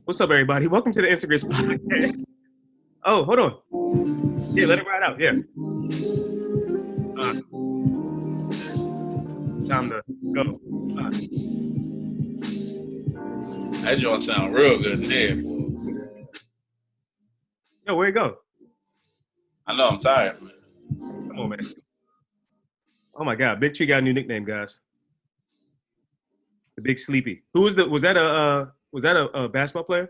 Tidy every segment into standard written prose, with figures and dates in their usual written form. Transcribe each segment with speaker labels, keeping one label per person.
Speaker 1: What's up, everybody? Welcome to the Instagram podcast. Oh, hold on. Yeah, let it ride out. Yeah. Time to go.
Speaker 2: That joint sound real good in here, boy.
Speaker 1: Yo, where you go?
Speaker 2: I know I'm tired, man.
Speaker 1: Come on, man. Oh my God, Big Tree got a new nickname, guys. The Big Sleepy. Who was the? Was that a basketball player?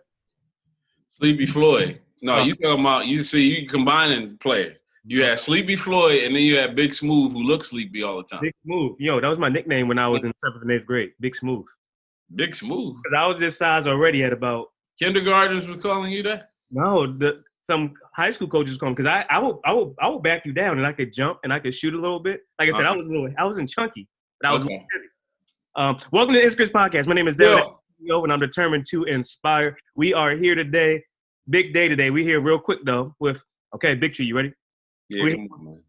Speaker 2: Sleepy Floyd. No, you talking about? You combining players. You had Sleepy Floyd, and then you had Big Smooth, who looks sleepy all the time.
Speaker 1: Big Smooth. Yo, that was my nickname when I was in 7th and 8th grade. Big Smooth.
Speaker 2: Big Smooth.
Speaker 1: Because I was this size already at about.
Speaker 2: Kindergartners were calling you that?
Speaker 1: No, some high school coaches call me because I will back you down and I could jump and I could shoot a little bit. Like I said, I wasn't chunky, but I was heavy. Welcome to the Instagram podcast. My name is David, and I'm determined to inspire. We are here today, big day today. We're here real quick though with Big Tree. You ready?
Speaker 2: Yeah,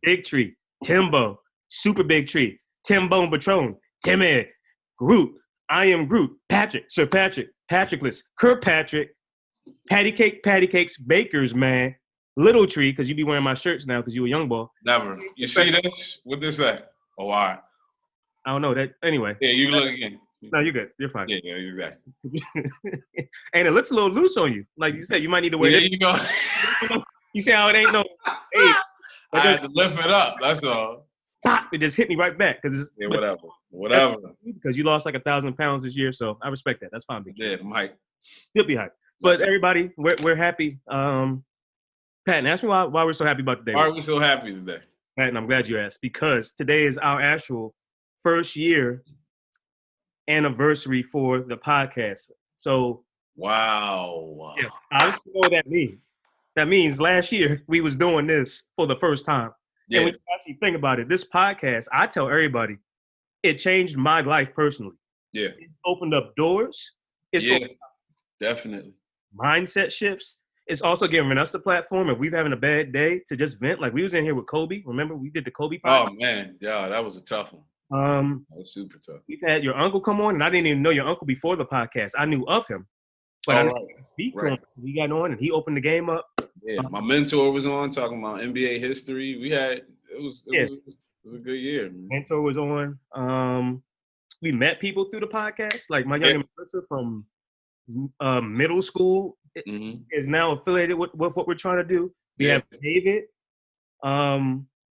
Speaker 1: Big Tree, Timbo, Super Big Tree, Timbo Patron, Timmy, Groot, I am Groot, Patrick, Sir Patrick, Patrickless, Kirkpatrick, Patty Cakes, Bakers, man, Little Tree, because you be wearing my shirts now because you a young boy.
Speaker 2: Never. You see this? What this at? Oh, all right.
Speaker 1: I don't know that. Anyway.
Speaker 2: Yeah, you look again.
Speaker 1: No, you're good. You're fine.
Speaker 2: Yeah, exactly.
Speaker 1: And it looks a little loose on you. Like you said, you might need to wear
Speaker 2: it.
Speaker 1: There you go. You see how it ain't no.
Speaker 2: Hey, I had to lift it up. That's all.
Speaker 1: Pop! It just hit me right back because
Speaker 2: whatever.
Speaker 1: Because you lost like 1,000 pounds this year, so I respect that. That's fine.
Speaker 2: Yeah, I'm hyped.
Speaker 1: You'll be hyped. But everybody, we're happy. Patton, ask me why we're so happy about today.
Speaker 2: Why are we so happy today?
Speaker 1: Patton, I'm glad you asked because today is our actual first year anniversary for the podcast. So
Speaker 2: wow.
Speaker 1: Yeah, I just know what that means. That means last year we was doing this for the first time. Yeah. And when you actually think about it, this podcast, I tell everybody, it changed my life personally.
Speaker 2: Yeah.
Speaker 1: It opened up doors. It's
Speaker 2: definitely.
Speaker 1: Mindset shifts. It's also giving us a platform if we're having a bad day to just vent. Like we was in here with Kobe. Remember we did the Kobe podcast?
Speaker 2: Oh man, yeah, that was a tough one. That was super tough.
Speaker 1: We've had your uncle come on, and I didn't even know your uncle before the podcast. I knew of him, but I didn't speak to him. He got on and he opened the game up.
Speaker 2: Yeah, my mentor was on talking about NBA history. It was a good year. Man.
Speaker 1: Mentor was on. We met people through the podcast. Like my young Melissa from middle school is now affiliated with what we're trying to do. We have David.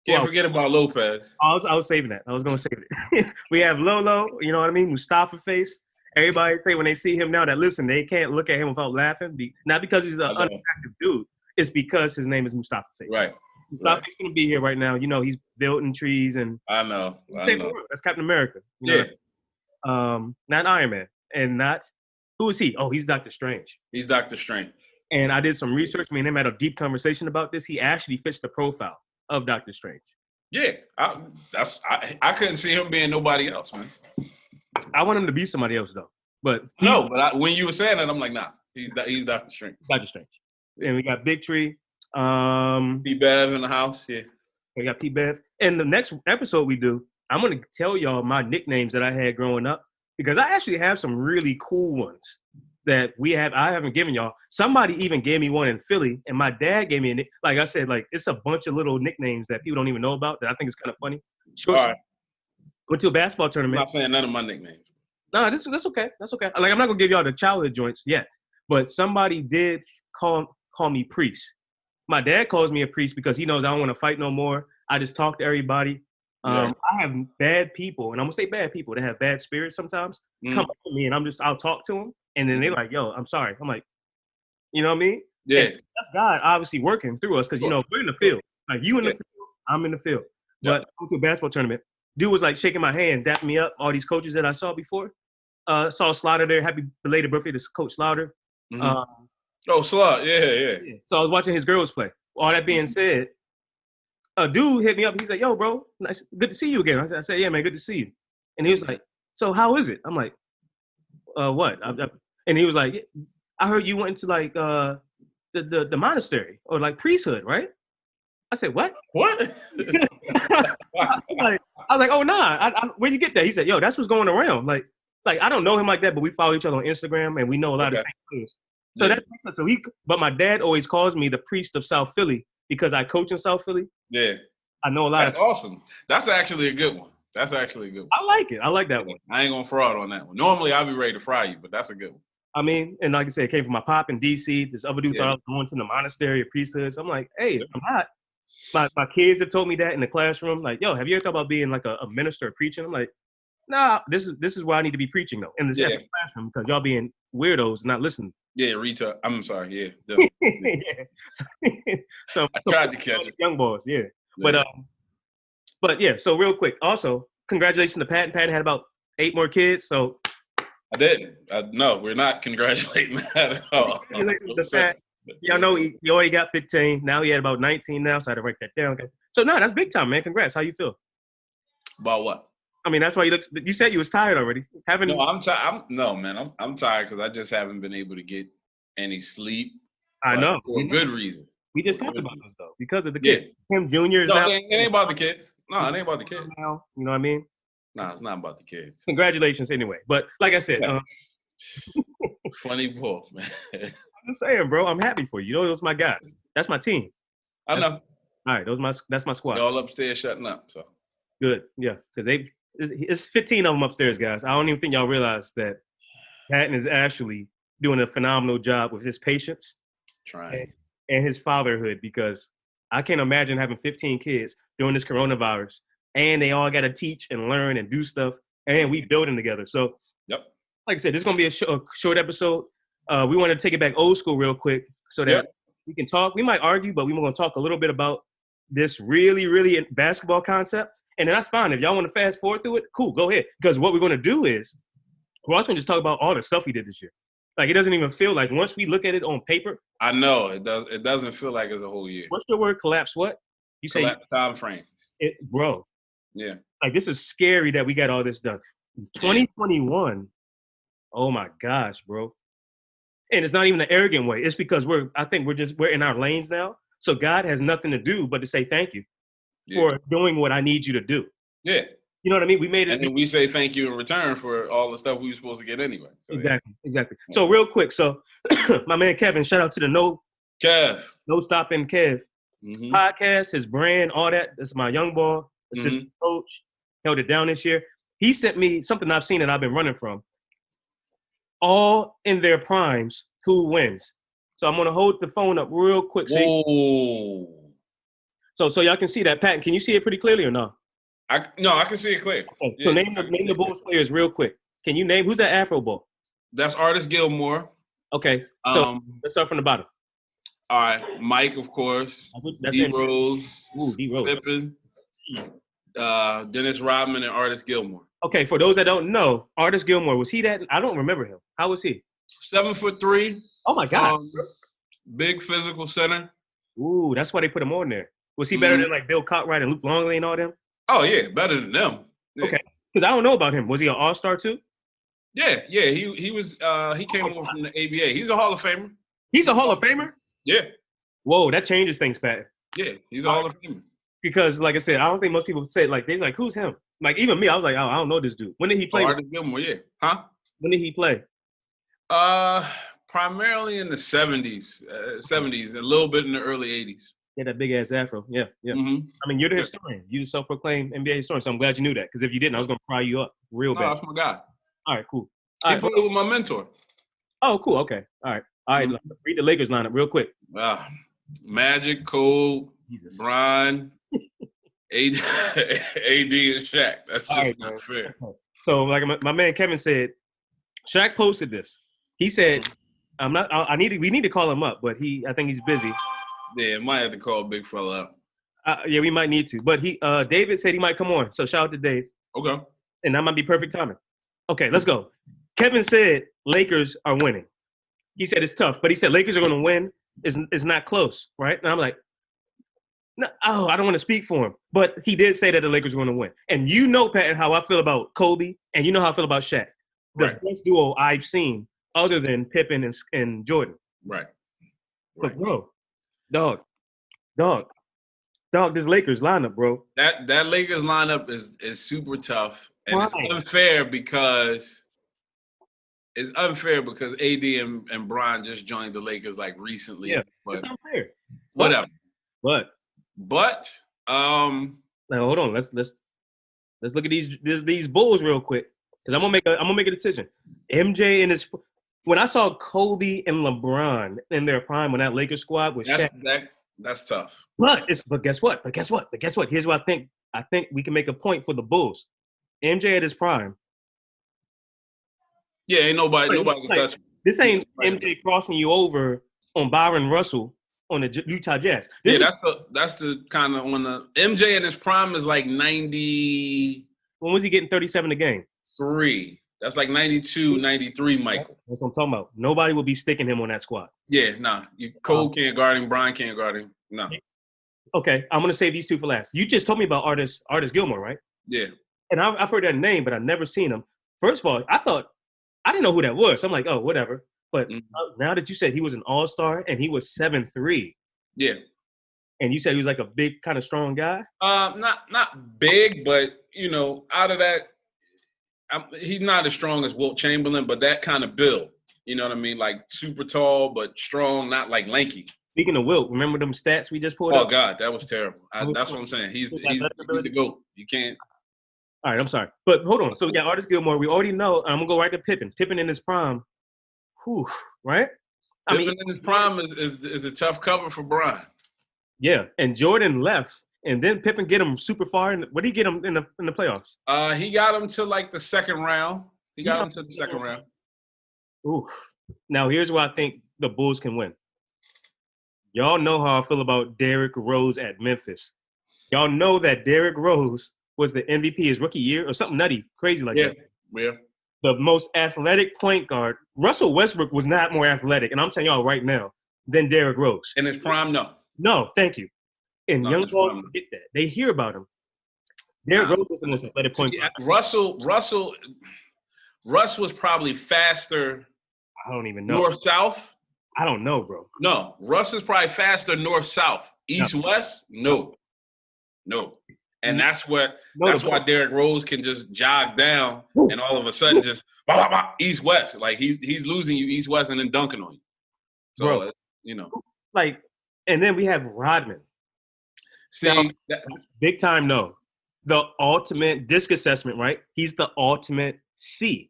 Speaker 2: Can't forget about Lopez.
Speaker 1: I was saving that. I was going to save it. We have Lolo, you know what I mean? Mustafa Face. Everybody say when they see him now that, listen, they can't look at him without laughing. Not because he's an unattractive dude. It's because his name is Mustafa Face.
Speaker 2: Right.
Speaker 1: Mustafa's going to be here right now. You know, he's building trees and –
Speaker 2: I know.
Speaker 1: That's Captain America. You know? Not Iron Man. And not – who is he? Oh, he's Doctor Strange.
Speaker 2: He's Doctor Strange.
Speaker 1: And I did some research. Me and him had a deep conversation about this. He actually fits the profile of Doctor Strange.
Speaker 2: Yeah, I couldn't see him being nobody else, man.
Speaker 1: I want him to be somebody else though. But
Speaker 2: when you were saying that, I'm like, nah, he's Doctor Strange.
Speaker 1: Doctor Strange. And we got Big Tree.
Speaker 2: P Bev in the house. Yeah,
Speaker 1: we got P Bev. And the next episode we do, I'm gonna tell y'all my nicknames that I had growing up because I actually have some really cool ones that I haven't given y'all. Somebody even gave me one in Philly, and my dad gave me like I said, like it's a bunch of little nicknames that people don't even know about that I think is kind of funny. Sure. All right. Went to a basketball tournament.
Speaker 2: I'm not saying none of my nicknames.
Speaker 1: No, that's okay. That's okay. Like I'm not gonna give y'all the childhood joints yet, but somebody did call me Priest. My dad calls me a priest because he knows I don't want to fight no more. I just talk to everybody. I have bad people, and I'm gonna say bad people that have bad spirits sometimes come up to me, and I'll talk to them. And then they're like, yo, I'm sorry. I'm like, you know what I mean?
Speaker 2: Yeah.
Speaker 1: And that's God obviously working through us because, you know, we're in the field. Like, you in the field, I'm in the field. But I went to a basketball tournament. Dude was, like, shaking my hand, dapping me up, all these coaches that I saw before. Saw Slaughter there. Happy belated birthday to Coach Slaughter.
Speaker 2: Slaughter. Yeah.
Speaker 1: So I was watching his girls play. All that being said, a dude hit me up. He said, yo, bro, nice, good to see you again. I said, yeah, man, good to see you. And he was like, so how is it? I'm like, what? And he was like, I heard you went into like the monastery or like priesthood, right? I said, what?
Speaker 2: What?
Speaker 1: I was like, oh, nah. Where'd you get that? He said, yo, that's what's going around. Like I don't know him like that, but we follow each other on Instagram and we know a lot of the same things. So that's so but my dad always calls me the priest of South Philly because I coach in South Philly.
Speaker 2: Yeah.
Speaker 1: I know a lot.
Speaker 2: That's awesome. That's actually a good one. That's actually a good one.
Speaker 1: I like it. I like that one.
Speaker 2: I ain't gonna fraud on that one. Normally, I'll be ready to fry you, but that's a good one.
Speaker 1: I mean, and like I said, it came from my pop in D.C. This other dude thought I was going to the monastery or priesthood. So I'm like, hey, I'm not. My kids have told me that in the classroom. Like, yo, have you ever thought about being like a minister or preaching? I'm like, nah, this is where I need to be preaching though in this classroom because y'all being weirdos, not listening.
Speaker 2: Yeah, retard. I'm sorry. Yeah.
Speaker 1: Yeah. So
Speaker 2: I tried to catch it.
Speaker 1: Young boys, yeah. But yeah. So real quick, also congratulations to Pat. Pat had about 8 more kids. So
Speaker 2: I didn't. No, we're not congratulating that at all.
Speaker 1: Y'all know he already got 15. Now he had about 19 now, so I had to write that down. Okay. So no, that's big time, man. Congrats. How you feel?
Speaker 2: About what?
Speaker 1: I mean, that's why you said you was tired already.
Speaker 2: No, I'm tired. No, man, I'm tired because I just haven't been able to get any sleep.
Speaker 1: I know.
Speaker 2: For a good reason.
Speaker 1: We just talked about this though, because of the kids. Tim Jr. is
Speaker 2: no,
Speaker 1: now.
Speaker 2: It ain't about the kids. No, it ain't about the kids.
Speaker 1: Now, you know what I mean?
Speaker 2: No, it's not about the kids.
Speaker 1: Congratulations, anyway. But like I said,
Speaker 2: funny bull, man.
Speaker 1: I'm just saying, bro. I'm happy for you. You know, those my guys. That's my team.
Speaker 2: I know.
Speaker 1: All right, that's my squad.
Speaker 2: They're all upstairs shutting up. So
Speaker 1: good, yeah, because it's 15 of them upstairs, guys. I don't even think y'all realize that Patton is actually doing a phenomenal job with his patience, and his fatherhood. Because I can't imagine having 15 kids during this coronavirus, and they all got to teach and learn and do stuff, and we building together. So,
Speaker 2: yep.
Speaker 1: Like I said, this is gonna be a short episode. We want to take it back old school real quick so that we can talk. We might argue, but we're gonna talk a little bit about this really, really basketball concept. And then that's fine. If y'all want to fast forward through it, cool, go ahead. Because what we're going to do is we're also going to just talk about all the stuff we did this year. Like, it doesn't even feel like once we look at it on paper.
Speaker 2: I know. It doesn't feel like it's a whole year.
Speaker 1: What's the word? Collapse what? You say
Speaker 2: collapse time frame.
Speaker 1: Bro.
Speaker 2: Yeah.
Speaker 1: Like, this is scary that we got all this done. 2021, oh my gosh, bro. And it's not even an arrogant way. It's because we're in our lanes now. So God has nothing to do but to say thank you for doing what I need you to do.
Speaker 2: Yeah.
Speaker 1: You know what I mean? We made it.
Speaker 2: And then we say thank you in return for all the stuff we were supposed to get anyway. So,
Speaker 1: exactly. So real quick, my man Kevin, shout out to the No Stopping Kev podcast, his brand, all that. That's my young boy, assistant coach, held it down this year. He sent me something I've seen and I've been running from. All in their primes, who wins? So I'm gonna hold the phone up real quick. So y'all can see that. Pat, can you see it pretty clearly or no?
Speaker 2: I can see it clear.
Speaker 1: Okay, so name the Bulls players real quick. Can you name who's that Afro Bull?
Speaker 2: That's Artis Gilmore.
Speaker 1: Okay, so let's start from the bottom.
Speaker 2: All right, Mike, of course. D Rose. Pippen. Dennis Rodman and Artis Gilmore.
Speaker 1: Okay, for those that don't know, Artis Gilmore, was he that? I don't remember him. How was he?
Speaker 2: 7'3".
Speaker 1: Oh my God.
Speaker 2: Big physical center.
Speaker 1: Ooh, that's why they put him on there. Was he better than like Bill Cartwright and Luke Longley and all them?
Speaker 2: Oh yeah, better than them. Yeah.
Speaker 1: Okay, because I don't know about him. Was he an All-Star too?
Speaker 2: Yeah. He was. He came over from the ABA. He's a Hall of Famer.
Speaker 1: He's a Hall of Famer?
Speaker 2: Yeah.
Speaker 1: Whoa, that changes things, Pat.
Speaker 2: Yeah, he's a Hall of Famer.
Speaker 1: Because, like I said, I don't think most people say they're like, who's him? Like even me, I was like, oh, I don't know this dude. When did he play?
Speaker 2: Artis Gilmore, yeah. Huh?
Speaker 1: When did he play?
Speaker 2: Primarily in the 70s, a little bit in the early 80s.
Speaker 1: Yeah, that big ass afro. Yeah. Mm-hmm. I mean, you're the historian. You're the self-proclaimed NBA historian. So I'm glad you knew that. Because if you didn't, I was gonna fry you up real bad.
Speaker 2: That's my guy.
Speaker 1: All right, cool.
Speaker 2: He played with my mentor.
Speaker 1: Oh, cool. Okay. All right. Read the Lakers lineup real quick.
Speaker 2: Magic, Cole, Brian, AD, and Shaq. That's just not fair.
Speaker 1: Okay. So, like my man Kevin said, Shaq posted this. He said, we need to call him up, but I think he's busy.
Speaker 2: Yeah, might have to call big fella up.
Speaker 1: Yeah, we might need to. But David said he might come on. So shout out to Dave.
Speaker 2: Okay.
Speaker 1: And that might be perfect timing. Okay, let's go. Kevin said Lakers are winning. He said it's tough, but he said Lakers are going to win. It's not close, right? And I'm like, no, I don't want to speak for him. But he did say that the Lakers are going to win. And you know, Pat, how I feel about Kobe, and you know how I feel about Shaq. The best duo I've seen other than Pippen and Jordan.
Speaker 2: Right.
Speaker 1: But, bro, dog, this Lakers lineup, bro.
Speaker 2: That Lakers lineup is super tough. And it's unfair because it's unfair because AD and Bron just joined the Lakers like recently.
Speaker 1: Yeah,
Speaker 2: but
Speaker 1: it's unfair.
Speaker 2: whatever.
Speaker 1: But
Speaker 2: now
Speaker 1: hold on. Let's look at these Bulls real quick because I'm gonna make a decision. MJ and his when I saw Kobe and LeBron in their prime when that Lakers squad was Shaq.
Speaker 2: That's tough.
Speaker 1: But guess what? Here's what I think. I think we can make a point for the Bulls. MJ at his prime.
Speaker 2: Yeah, ain't nobody can touch him.
Speaker 1: This ain't MJ crossing you over on Byron Russell on the Utah Jazz.
Speaker 2: That's the kind of on the MJ in his prime is like 90.
Speaker 1: When was he getting 37 a game?
Speaker 2: 3. That's like 92, 93, Michael.
Speaker 1: That's what I'm talking about. Nobody will be sticking him on that squad.
Speaker 2: Yeah, nah. Cole can't guard him. Brian can't guard him. No.
Speaker 1: Okay, I'm gonna save these two for last. You just told me about Artis Gilmore, right?
Speaker 2: Yeah.
Speaker 1: And I've heard that name, but I've never seen him. First of all, I didn't know who that was. So I'm like, oh, whatever. But now that you said he was an all-star and he was 7'3".
Speaker 2: Yeah.
Speaker 1: And you said he was like a big, kind of strong guy?
Speaker 2: Not big, but, out of that, he's not as strong as Wilt Chamberlain, but that kind of build. You know what I mean? Like super tall, but strong, not like lanky.
Speaker 1: Speaking of Wilt, remember them stats we just pulled up?
Speaker 2: Oh, God, that was terrible. That's what I'm saying. He's the GOAT. You can't.
Speaker 1: All right, I'm sorry. But hold on. So we got Artis Gilmore. We already know. I'm going to go right to Pippen. Pippen in his prime. Whew, right?
Speaker 2: Pippen in his prime is a tough cover for Brian.
Speaker 1: Yeah, and Jordan left, and then Pippen get him super far. What did he get him in the playoffs?
Speaker 2: He got him to like the second round. He got him to the second round.
Speaker 1: Ooh. Now, here's where I think the Bulls can win. Y'all know how I feel about Derrick Rose at Memphis. Y'all know that Derrick Rose was the MVP his rookie year or something nutty, crazy like that.
Speaker 2: Yeah.
Speaker 1: The most athletic point guard. Russell Westbrook was not more athletic, and I'm telling y'all right now, than Derrick Rose.
Speaker 2: In his prime, no.
Speaker 1: No, thank you. And young boys forget that. They hear about him. Derrick Rose was the most athletic point guard.
Speaker 2: Russ was probably faster.
Speaker 1: I don't even know.
Speaker 2: North-south?
Speaker 1: I don't know, bro.
Speaker 2: No. Russ is probably faster north-south. East-west? No. And that's why Derrick Rose can just jog down and all of a sudden just east-west. Like he's losing you east-west and then dunking on you. So,
Speaker 1: bro, Like, and then we have Rodman.
Speaker 2: See,
Speaker 1: that's big time, no. The ultimate disc assessment, right? He's the ultimate C.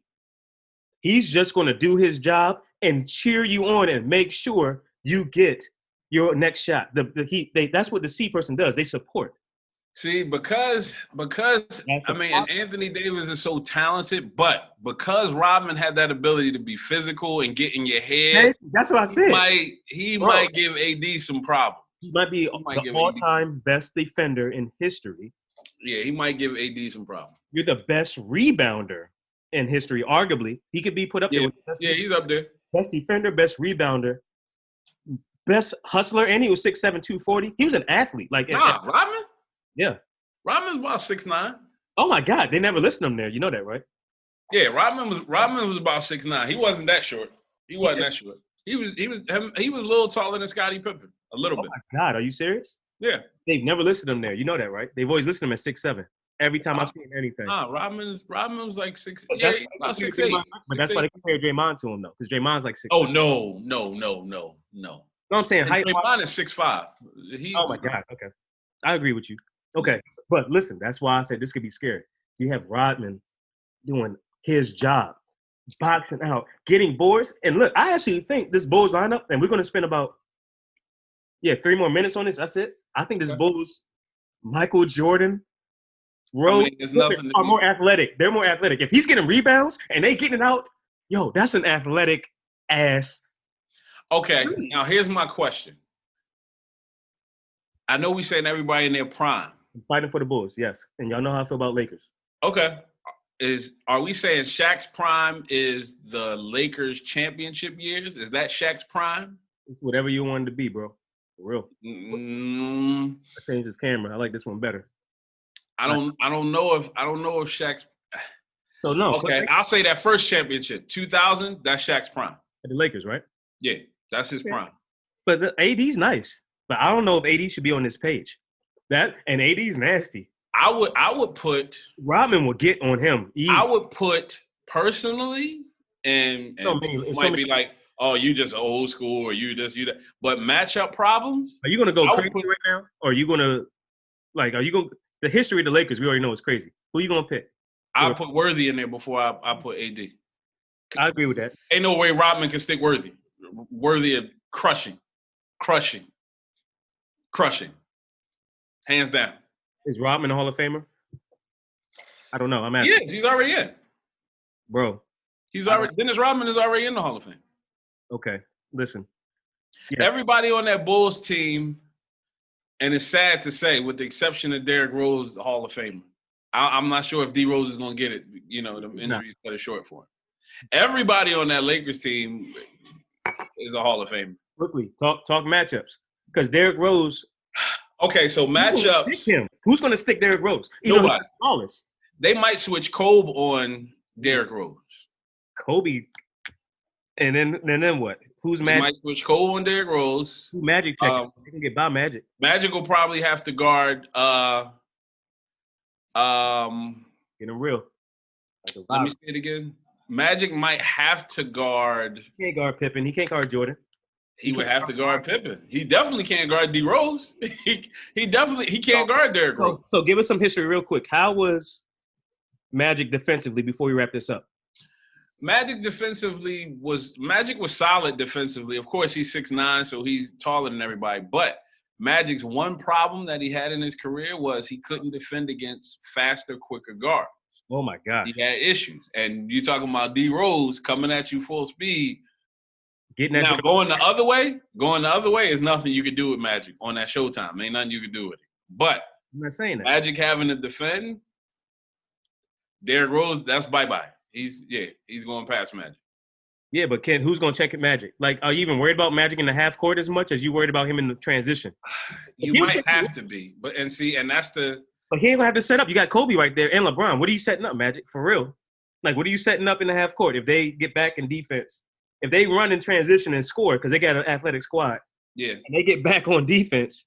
Speaker 1: He's just going to do his job and cheer you on and make sure you get your next shot. That's what the C person does. They support.
Speaker 2: See, because and Anthony Davis is so talented, but because Rodman had that ability to be physical and get in your head,
Speaker 1: that's what I said.
Speaker 2: He might give AD some problems.
Speaker 1: He might be the all-time best defender in history.
Speaker 2: Yeah, he might give AD some problems.
Speaker 1: You're the best rebounder in history, arguably. He could be put up there.
Speaker 2: He's up there.
Speaker 1: Best defender, best rebounder, best hustler, and he was 6'7", 240. He was an athlete.
Speaker 2: Rodman?
Speaker 1: Yeah.
Speaker 2: Rodman's about 6'9".
Speaker 1: Oh my God, they never listed him there. You know that, right?
Speaker 2: Yeah, Rodman was about 6'9". He wasn't that short. He wasn't that short. He was a little taller than Scottie Pippen. A little bit.
Speaker 1: Oh my God, are you serious?
Speaker 2: Yeah.
Speaker 1: They've never listed him there. You know that, right? They've always listed him at 6'7". Every time I've seen anything.
Speaker 2: Rodman was like 6'8".
Speaker 1: About 6'8". But that's why they compare Draymond to him, though, because Draymond's like 6'8".
Speaker 2: Oh, no.
Speaker 1: No, I'm saying height.
Speaker 2: Draymond is 6'5".
Speaker 1: Oh my God. Okay, I agree with you. Okay, but listen, that's why I said this could be scary. You have Rodman doing his job, boxing out, getting boards. And look, I actually think this Bulls lineup, and we're going to spend about 3 more minutes on this. That's it. I think this Bulls, Michael Jordan, Rose are more athletic. They're more athletic. If he's getting rebounds and they getting it out, that's an athletic ass.
Speaker 2: Okay, now here's my question. I know we saying everybody in their prime.
Speaker 1: Fighting for the Bulls, yes. And y'all know how I feel about Lakers.
Speaker 2: Okay. Are we saying Shaq's prime is the Lakers championship years? Is that Shaq's prime?
Speaker 1: It's whatever you want it to be, bro. For real. I changed this camera. I like this one better.
Speaker 2: I don't know if Shaq's.
Speaker 1: So no.
Speaker 2: Okay, I'll say that first championship, 2000. That's Shaq's prime.
Speaker 1: The Lakers, right?
Speaker 2: Yeah, that's his prime.
Speaker 1: But the AD's nice. But I don't know if AD should be on this page. And AD's nasty.
Speaker 2: I would put
Speaker 1: Rodman will get on him easy.
Speaker 2: I would put personally and
Speaker 1: No,
Speaker 2: people
Speaker 1: it's so
Speaker 2: might
Speaker 1: many.
Speaker 2: be like, "Oh, you just old school, or you this, you that." But matchup problems,
Speaker 1: Are you gonna go
Speaker 2: I would
Speaker 1: crazy
Speaker 2: put
Speaker 1: right now, or are you gonna like? Are you going? The history of the Lakers, we already know is crazy. Who you gonna pick?
Speaker 2: I'll put Worthy in there before I put AD.
Speaker 1: I agree with that.
Speaker 2: Ain't no way Rodman can stick Worthy. Worthy of crushing, hands down.
Speaker 1: Is Rodman a Hall of Famer? I don't know. I'm
Speaker 2: He
Speaker 1: asking,
Speaker 2: is. He's already in.
Speaker 1: bro.
Speaker 2: He's already. Dennis Rodman is already in the Hall of Fame.
Speaker 1: Okay, listen. Yes.
Speaker 2: Everybody on that Bulls team, and it's sad to say, with the exception of Derrick Rose, the Hall of Famer. I'm not sure if D Rose is going to get it. You know, the injuries cut it short for him. Everybody on that Lakers team is a Hall of Famer.
Speaker 1: Quickly, talk matchups. Because Derrick Rose.
Speaker 2: Okay, so matchups.
Speaker 1: Who's going to stick Derrick Rose?
Speaker 2: Nobody.
Speaker 1: Smallest.
Speaker 2: They might switch Kobe on Derrick Rose.
Speaker 1: Kobe. And then what? Who's
Speaker 2: They
Speaker 1: Magic?
Speaker 2: might switch Kobe on Derrick Rose.
Speaker 1: Who Magic taking? They can get by Magic.
Speaker 2: Magic will probably have to guard.
Speaker 1: Get him real.
Speaker 2: Let me say it again. Magic might have to guard.
Speaker 1: He can't guard Pippen. He can't guard Jordan.
Speaker 2: He would have to guard Pippen. He definitely can't guard D Rose. He can't guard Derrick Rose.
Speaker 1: So give us some history real quick. How was Magic defensively before we wrap this up?
Speaker 2: Magic was solid defensively. Of course, he's 6'9", so he's taller than everybody. But Magic's one problem that he had in his career was he couldn't defend against faster, quicker guards.
Speaker 1: Oh my God.
Speaker 2: He had issues. And you're talking about D Rose coming at you full speed. Going the other way is nothing you can do with Magic on that Showtime. Ain't nothing you can do with it. But
Speaker 1: I'm not saying that.
Speaker 2: Magic having to defend, Derrick Rose, that's bye-bye. He's going past Magic.
Speaker 1: Yeah, but Ken, who's going to check it Magic? Like, are you even worried about Magic in the half court as much as you worried about him in the transition?
Speaker 2: You might have to be. But that's the –
Speaker 1: But he ain't going to have to set up. You got Kobe right there and LeBron. What are you setting up, Magic, for real? Like, what are you setting up in the half court if they get back in defense? If they run in transition and score because they got an athletic squad, and they get back on defense,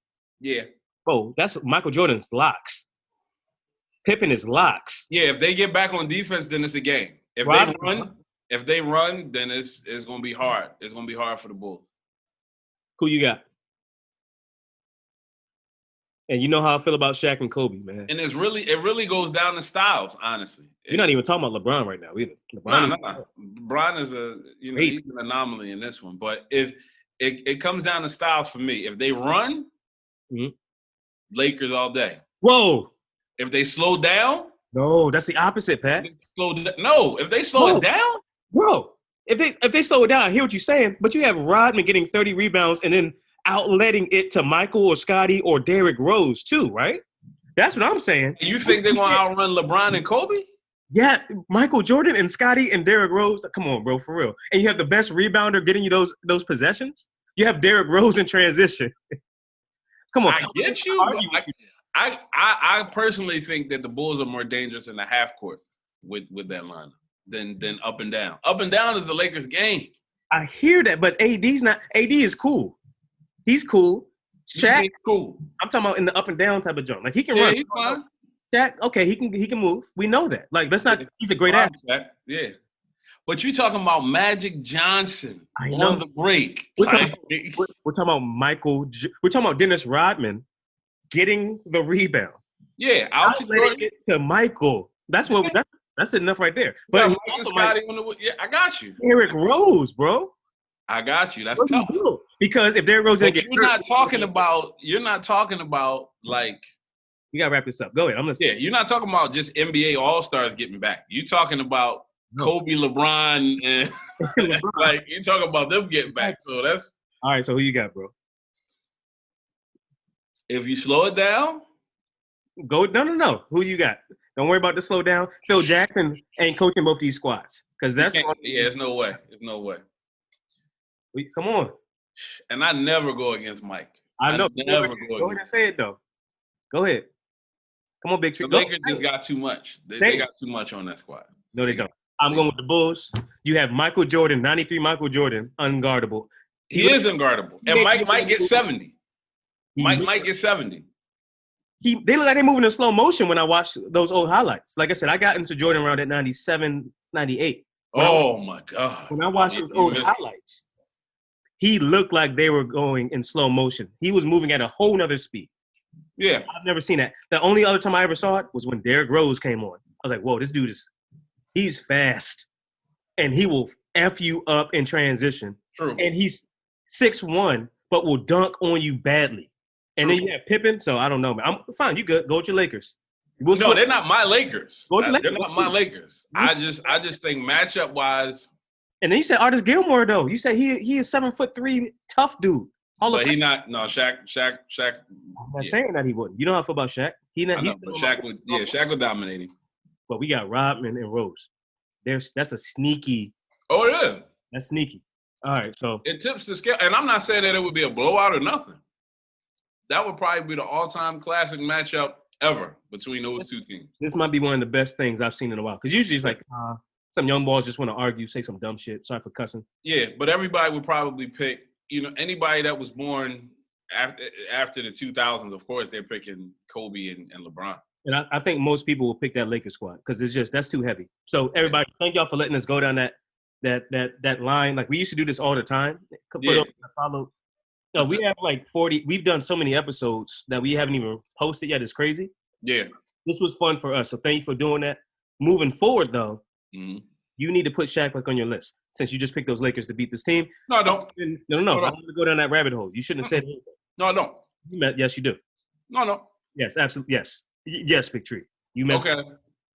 Speaker 1: that's Michael Jordan's locks. Pippen is locks.
Speaker 2: Yeah, if they get back on defense, then it's a game. If they run, then it's going to be hard. It's going to be hard for the Bulls.
Speaker 1: Who you got? And you know how I feel about Shaq and Kobe, man.
Speaker 2: And it really goes down to styles, honestly.
Speaker 1: You're not even talking about LeBron right now either.
Speaker 2: LeBron is he's an anomaly in this one. But if it comes down to styles for me, if they run, Lakers all day.
Speaker 1: Whoa.
Speaker 2: If they slow down,
Speaker 1: no, that's the opposite, Pat.
Speaker 2: If they slow it down,
Speaker 1: bro. If they slow it down, I hear what you're saying. But you have Rodman getting 30 rebounds and then outletting it to Michael or Scotty or Derrick Rose too, right? That's what I'm saying.
Speaker 2: And you think they're going to outrun LeBron and Kobe?
Speaker 1: Yeah, Michael Jordan and Scotty and Derrick Rose. Come on, bro, for real. And you have the best rebounder getting you those possessions. You have Derrick Rose in transition. Come on.
Speaker 2: I get you. I personally think that the Bulls are more dangerous in the half court with that lineup than up and down. Up and down is the Lakers' game.
Speaker 1: I hear that, but AD's not. AD is cool. He's cool. Shaq,
Speaker 2: he's cool.
Speaker 1: I'm talking about in the up and down type of jump. Like he can run.
Speaker 2: He's fine.
Speaker 1: Shaq, okay, he can move. We know that. Like let's not. He's a great athlete.
Speaker 2: Yeah, but you talking about Magic Johnson
Speaker 1: on
Speaker 2: the break?
Speaker 1: We're talking about Michael. We're talking about Dennis Rodman getting the rebound.
Speaker 2: Yeah,
Speaker 1: outletting it to Michael. That's what. That's enough right there. But
Speaker 2: I got you.
Speaker 1: Derrick Rose, bro.
Speaker 2: I got you. That's tough.
Speaker 1: Because if Derrick Rose didn't get
Speaker 2: you're not talking about like.
Speaker 1: You gotta wrap this up. Go ahead. I'm listening.
Speaker 2: Yeah, you're not talking about just NBA All-Stars getting back. You're talking about Kobe, LeBron, and like you're talking about them getting back. So that's
Speaker 1: all right. So who you got, bro?
Speaker 2: If you slow it down,
Speaker 1: go. No. Who you got? Don't worry about the slow down. Phil Jackson ain't coaching both these squads because that's
Speaker 2: there's no way. There's no way.
Speaker 1: Come on.
Speaker 2: And I never go against Mike.
Speaker 1: I know.
Speaker 2: Go ahead
Speaker 1: and say it though. Go ahead. Come on, Big Tree.
Speaker 2: The Lakers just got too much. They got too much on that squad.
Speaker 1: No, they don't. I'm going with the Bulls. You have Michael Jordan, 93 Michael Jordan, unguardable.
Speaker 2: He is unguardable. And Mike might get 70. Mike might get 70.
Speaker 1: They look like they're moving in slow motion when I watch those old highlights. Like I said, I got into Jordan around at 97, 98.
Speaker 2: Oh my God!
Speaker 1: When I watched those old highlights, he looked like they were going in slow motion. He was moving at a whole nother speed.
Speaker 2: Yeah,
Speaker 1: I've never seen that. The only other time I ever saw it was when Derrick Rose came on. I was like, whoa, this dude he's fast. And he will F you up in transition.
Speaker 2: true.
Speaker 1: And he's 6'1", but will dunk on you badly. And then you have Pippen, so I don't know, man. I'm fine, you good. Go with your Lakers.
Speaker 2: No, they're not my Lakers. They're not my Lakers. I just think matchup wise.
Speaker 1: And then you said Artis Gilmore, though. You said he is 7'3", tough dude.
Speaker 2: But he not Shaq.
Speaker 1: I'm not saying that he wouldn't. You know how I feel about Shaq.
Speaker 2: Shaq would dominate him.
Speaker 1: But we got Rodman and Rose. That's a sneaky.
Speaker 2: Oh, it is.
Speaker 1: That's sneaky. All right, so
Speaker 2: it tips the scale, and I'm not saying that it would be a blowout or nothing. That would probably be the all-time classic matchup ever between those two teams.
Speaker 1: This might be one of the best things I've seen in a while. Because usually it's like some young balls just want to argue, say some dumb shit. Sorry for cussing.
Speaker 2: Yeah, but everybody would probably pick. Anybody that was born after the 2000s, of course, they're picking Kobe and LeBron.
Speaker 1: And I think most people will pick that Lakers squad because that's too heavy. So everybody, thank y'all for letting us go down that line. Like we used to do this all the time.
Speaker 2: Yeah.
Speaker 1: No, we have like 40. We've done so many episodes that we haven't even posted yet. It's crazy.
Speaker 2: Yeah.
Speaker 1: This was fun for us. So thank you for doing that. Moving forward, though, you need to put Shaq back on your list since you just picked those Lakers to beat this team.
Speaker 2: No, I don't.
Speaker 1: No. I want to go down that rabbit hole. You shouldn't have said anything.
Speaker 2: No, I don't.
Speaker 1: Yes, you do.
Speaker 2: No.
Speaker 1: Yes, absolutely. Yes. Yes, Big Tree. You messed up.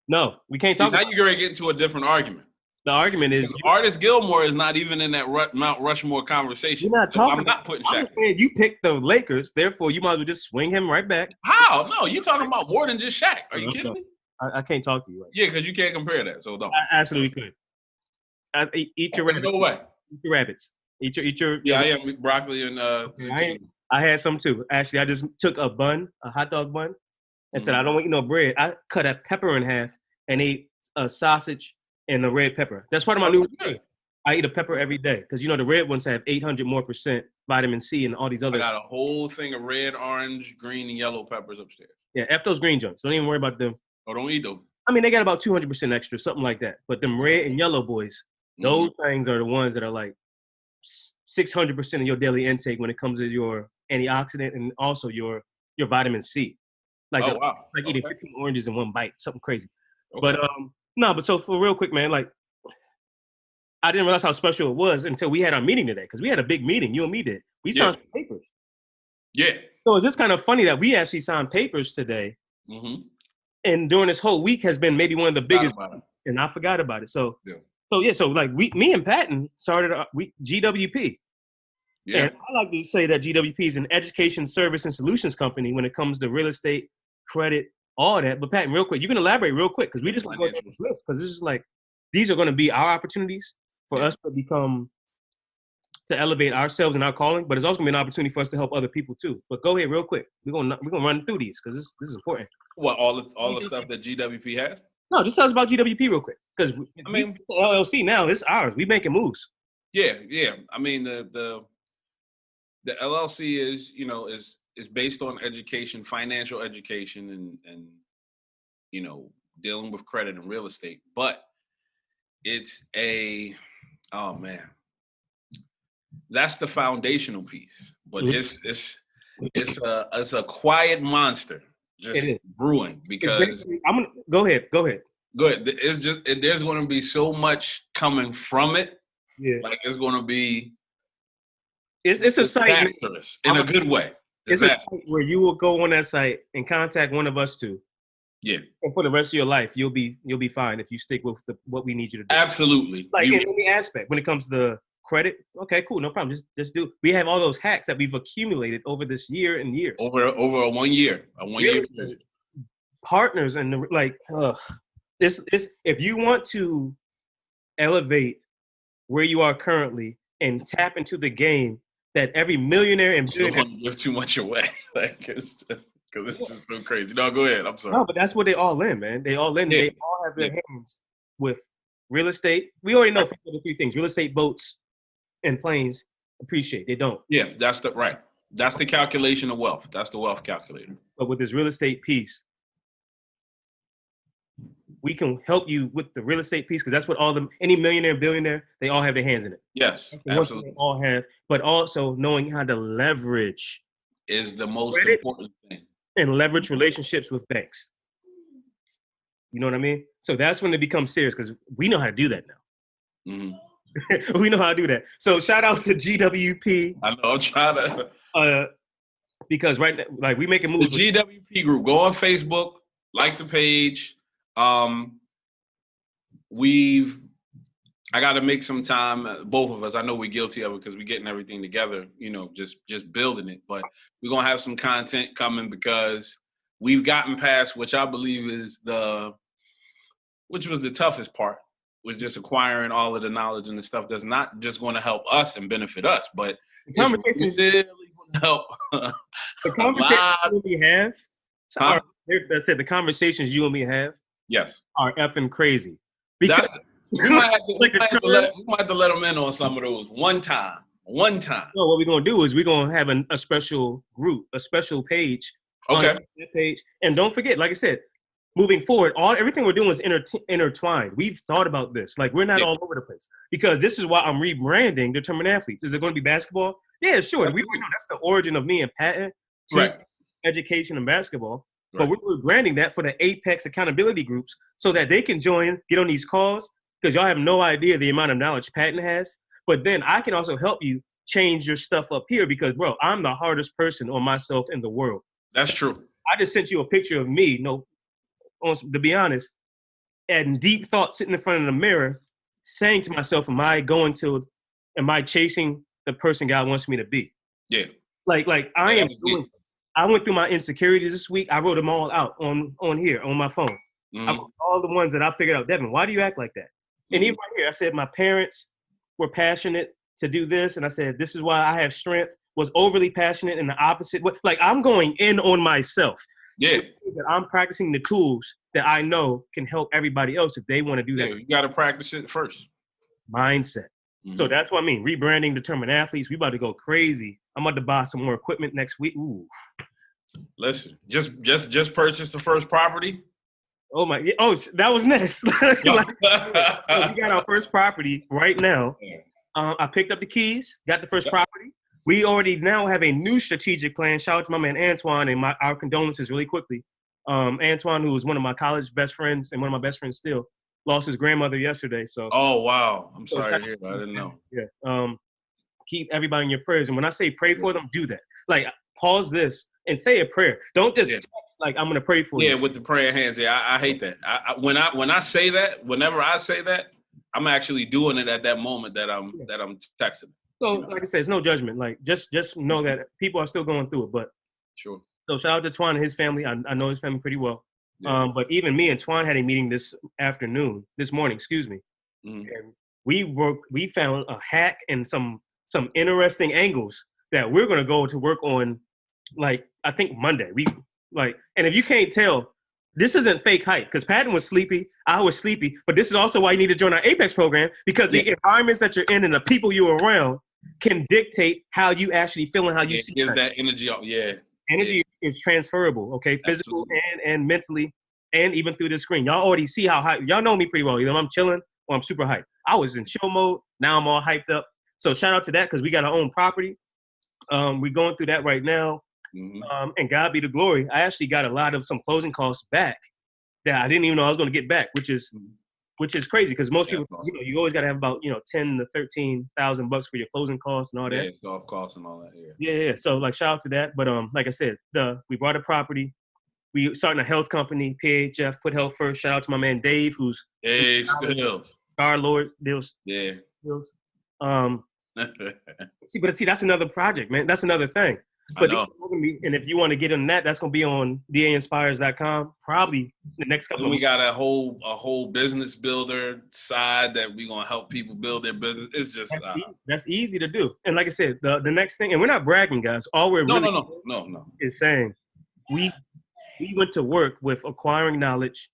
Speaker 2: No,
Speaker 1: we can't talk
Speaker 2: about it. Now you're going to get into a different argument.
Speaker 1: The argument is
Speaker 2: Artis Gilmore is not even in that Mount Rushmore conversation.
Speaker 1: You're not talking.
Speaker 2: I'm not putting Shaq.
Speaker 1: You picked the Lakers, therefore you might as well just swing him right back.
Speaker 2: How? No, you're talking about more than just Shaq. Are you kidding me?
Speaker 1: I can't talk to you.
Speaker 2: Yeah, because you can't compare that. So don't.
Speaker 1: I absolutely could. Eat your rabbits.
Speaker 2: No way.
Speaker 1: Eat your rabbits. Eat your.
Speaker 2: Yeah, I am broccoli and.
Speaker 1: I had some too. Actually, I just took a hot dog bun, and said I don't want to eat no bread. I cut a pepper in half and ate a sausage and a red pepper. That's part of my new routine. I eat a pepper every day because the red ones have 800% more vitamin C and all these other.
Speaker 2: I got a whole thing of red, orange, green, and yellow peppers upstairs.
Speaker 1: Yeah, F those green joints. Don't even worry about them.
Speaker 2: Oh, don't eat them.
Speaker 1: I mean, they got about 200% extra, something like that. But them red and yellow boys, those things are the ones that are like 600% of your daily intake when it comes to your antioxidant and also your vitamin C. Like, eating 15 oranges in one bite, something crazy. Okay. But so for real quick, man, like I didn't realize how special it was until we had our meeting today because we had a big meeting. You and me did. We signed some papers.
Speaker 2: Yeah. So
Speaker 1: it's just kind of funny that we actually signed papers today. Mm-hmm. And during this whole week has been maybe one of the biggest. And I forgot about it. So like me and Patton started GWP. Yeah. And I like to say that GWP is an education service and solutions company when it comes to real estate, credit, all that. But Patton, real quick, you can elaborate real quick because we just want to go down this list because this is like these are going to be our opportunities for us to elevate ourselves and our calling, but it's also going to be an opportunity for us to help other people too. But go ahead real quick. We're gonna run through these because this is important.
Speaker 2: What all the stuff that GWP has?
Speaker 1: No, just tell us about GWP real quick because LLC now it's ours. We making moves.
Speaker 2: Yeah. I mean the LLC is based on education, financial education, and dealing with credit and real estate. But it's that's the foundational piece. But it's a quiet monster just brewing because
Speaker 1: I'm gonna go ahead.
Speaker 2: Good. It's just there's going to be so much coming from it. Yeah, like it's going to be.
Speaker 1: It's a site
Speaker 2: in a good way.
Speaker 1: It's a site where you will go on that site and contact one of us two.
Speaker 2: Yeah. And
Speaker 1: for the rest of your life, you'll be fine if you stick with what we need you to do.
Speaker 2: Absolutely.
Speaker 1: Like in any aspect, when it comes to credit, okay, cool, no problem. Just do. We have all those hacks that we've accumulated over this year and years.
Speaker 2: Over a 1 year, period.
Speaker 1: Partners and this if you want to elevate where you are currently and tap into the game that every millionaire and billionaire
Speaker 2: don't give too much away, because it's just so crazy. No, go ahead. I'm sorry.
Speaker 1: No, but that's what they all in, man. They all in. Yeah. They all have their hands with real estate. We already know the three things: real estate, boats, and planes. Appreciate. They don't.
Speaker 2: Yeah, that's the calculation of wealth. That's the wealth calculator.
Speaker 1: But with this real estate piece, we can help you with the real estate piece because that's what any millionaire, billionaire, they all have their hands in it.
Speaker 2: Yes,
Speaker 1: that's the one thing they all have, but also knowing how to leverage
Speaker 2: is the most important thing.
Speaker 1: And leverage relationships with banks. You know what I mean? So that's when it becomes serious because we know how to do that now. Mm-hmm. We know how to do that. So shout out to GWP.
Speaker 2: I know, I'm trying to.
Speaker 1: Because right now, like we making moves.
Speaker 2: The GWP group, go on Facebook, like the page. I got to make some time, both of us. I know we're guilty of it because we're getting everything together, just building it. But we're going to have some content coming because we've gotten past, which I believe is which was the toughest part, was just acquiring all of the knowledge and the stuff that's not just going to help us and benefit us, but it's really going to help.
Speaker 1: The conversations we have, the conversations you and me have,
Speaker 2: yes,
Speaker 1: are effing crazy. Because
Speaker 2: we might have to let them in on some of those one time. Well,
Speaker 1: what we're gonna do is we're gonna have a special group, a special page.
Speaker 2: Okay.
Speaker 1: On that page, and don't forget, like I said, moving forward, everything we're doing is intertwined. We've thought about this. Like we're not all over the place because this is why I'm rebranding Determined Athletes. Is it going to be basketball? Yeah, sure. We know that's the origin of me and Patton,
Speaker 2: right?
Speaker 1: Education and basketball. Right. But we're rebranding that for the Apex accountability groups so that they can get on these calls because y'all have no idea the amount of knowledge Patton has. But then I can also help you change your stuff up here because, bro, I'm the hardest person on myself in the world.
Speaker 2: That's true.
Speaker 1: I just sent you a picture of me, to be honest, and deep thought sitting in front of the mirror, saying to myself, am I chasing the person God wants me to be?
Speaker 2: Yeah.
Speaker 1: Like I went through my insecurities this week. I wrote them all out on here, on my phone. Mm-hmm. I wrote all the ones that I figured out. Devin, why do you act like that? Mm-hmm. And even right here, I said, my parents were passionate to do this. And I said, this is why I have strength, was overly passionate in the opposite. Like I'm going in on myself.
Speaker 2: Yeah.
Speaker 1: That I'm practicing the tools that I know can help everybody else if they want to do that.
Speaker 2: You got to practice it first.
Speaker 1: Mindset. Mm-hmm. So that's what I mean. Rebranding Determined Athletes. We about to go crazy. I'm about to buy some more equipment next week. Ooh.
Speaker 2: Listen, just purchase the first property.
Speaker 1: Oh my! Oh, that was next. We got our first property right now. I picked up the keys. Got the first property. We already now have a new strategic plan. Shout out to my man Antoine and our condolences really quickly. Antoine, who was one of my college best friends and one of my best friends still, lost his grandmother yesterday. So. Oh wow! I'm sorry to hear that. I didn't know. Yeah. Keep everybody in your prayers, and when I say pray for them, do that. Like pause this and say a prayer. Don't just text like I'm gonna pray for you.
Speaker 2: Yeah, with the prayer hands. Yeah, I hate that. When I say that, whenever I say that, I'm actually doing it at that moment that I'm texting.
Speaker 1: So, like I said, it's no judgment. Like, just know that people are still going through it. But
Speaker 2: sure. So,
Speaker 1: shout out to Twan and his family. I know his family pretty well. Yeah. But even me and Twan had a meeting this morning. Excuse me. Mm-hmm. And we found a hack and some interesting angles that we're gonna go to work on. Like I think Monday. And if you can't tell, this isn't fake hype because Patton was sleepy, I was sleepy. But this is also why you need to join our Apex program because the environments that you're in and the people you're around can dictate how you actually feel and how you see.
Speaker 2: Give that energy out. Yeah.
Speaker 1: Energy is transferable, okay? Physical and mentally, and even through the screen. Y'all already see how hype. Y'all know me pretty well. I'm chilling or I'm super hyped. I was in chill mode. Now I'm all hyped up. So shout out to that because we got our own property. We're going through that right now. Mm-hmm. And God be the glory. I actually got a lot of some closing costs back that I didn't even know I was going to get back, which is crazy because most people, awesome. You always got to have about $10,000 to $13,000 for your closing costs and all that.
Speaker 2: Yeah, golf costs and all that.
Speaker 1: Yeah. So like shout out to that. But like I said, we bought a property. We starting a health company, PHF, put health first. Shout out to my man Dave, who's our Lord deals. Yeah. Deals. See, that's another project, man. That's another thing. But and if you want to get on that, that's gonna be on dainspires.com probably the next couple.
Speaker 2: We got a whole business builder side that we gonna help people build their business. It's just
Speaker 1: that's easy to do. And like I said, the next thing, and we're not bragging, guys. All we're
Speaker 2: no
Speaker 1: is saying we went to work with acquiring knowledge,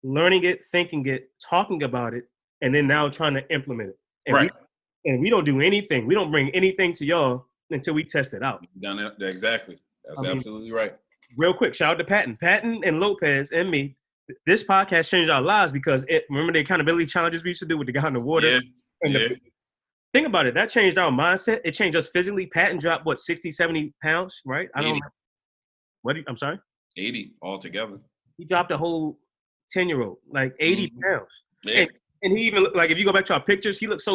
Speaker 1: learning it, thinking it, talking about it, and then now trying to implement it. And we don't do anything. We don't bring anything to y'all until we test it out.
Speaker 2: Exactly. That's absolutely right.
Speaker 1: Real quick, shout out to Patton and Lopez and me. this podcast changed our lives because remember the accountability challenges we used to do with the guy in the water?
Speaker 2: Yeah.
Speaker 1: Think about it. That changed our mindset. It changed us physically. Patton dropped, 60, 70 pounds, right? I don't know. I'm sorry?
Speaker 2: 80 altogether.
Speaker 1: He dropped a whole 10-year-old, like 80 pounds.
Speaker 2: Yeah.
Speaker 1: And he even looked like, if you go back to our pictures, he looks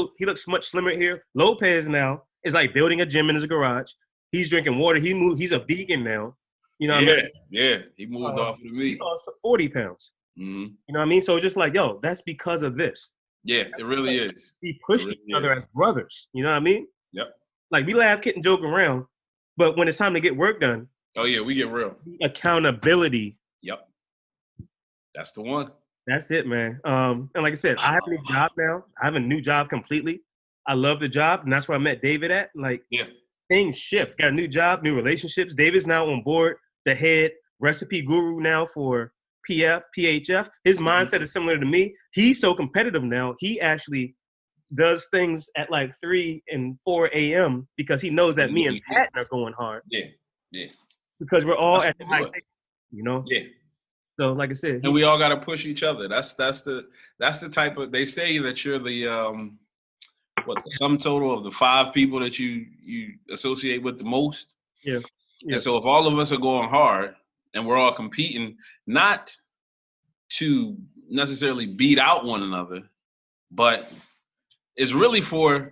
Speaker 1: much slimmer here. Lopez now is like building a gym in his garage. He's drinking water. He's a vegan now. You know what I mean?
Speaker 2: Yeah. He moved off of the meat.
Speaker 1: He lost 40 pounds. You know what I mean? So just like, yo, that's because of this.
Speaker 2: Yeah, it really is.
Speaker 1: We pushed each other as brothers. You know what I mean?
Speaker 2: Yep.
Speaker 1: Like, we laugh, kid, and joke around, but when it's time to get work done.
Speaker 2: Oh, yeah, we get real.
Speaker 1: Accountability.
Speaker 2: Yep. That's the one.
Speaker 1: That's it, man. And like I said, I have a new job now. I have a new job completely. I love the job, and that's where I met David at. Like, things shift. Got a new job, new relationships. David's now on board, the head recipe guru now for PHF. His mindset is similar to me. He's so competitive now. He actually does things at like 3 and 4 a.m. because he knows that me and Patton are going hard.
Speaker 2: Yeah.
Speaker 1: Because we're all at the high, you know.
Speaker 2: Yeah.
Speaker 1: So like I said,
Speaker 2: and we all got to push each other. That's the type of. They say that you're the the sum total of the 5 people that you associate with the most.
Speaker 1: Yeah.
Speaker 2: And so if all of us are going hard and we're all competing, not to necessarily beat out one another, but it's really for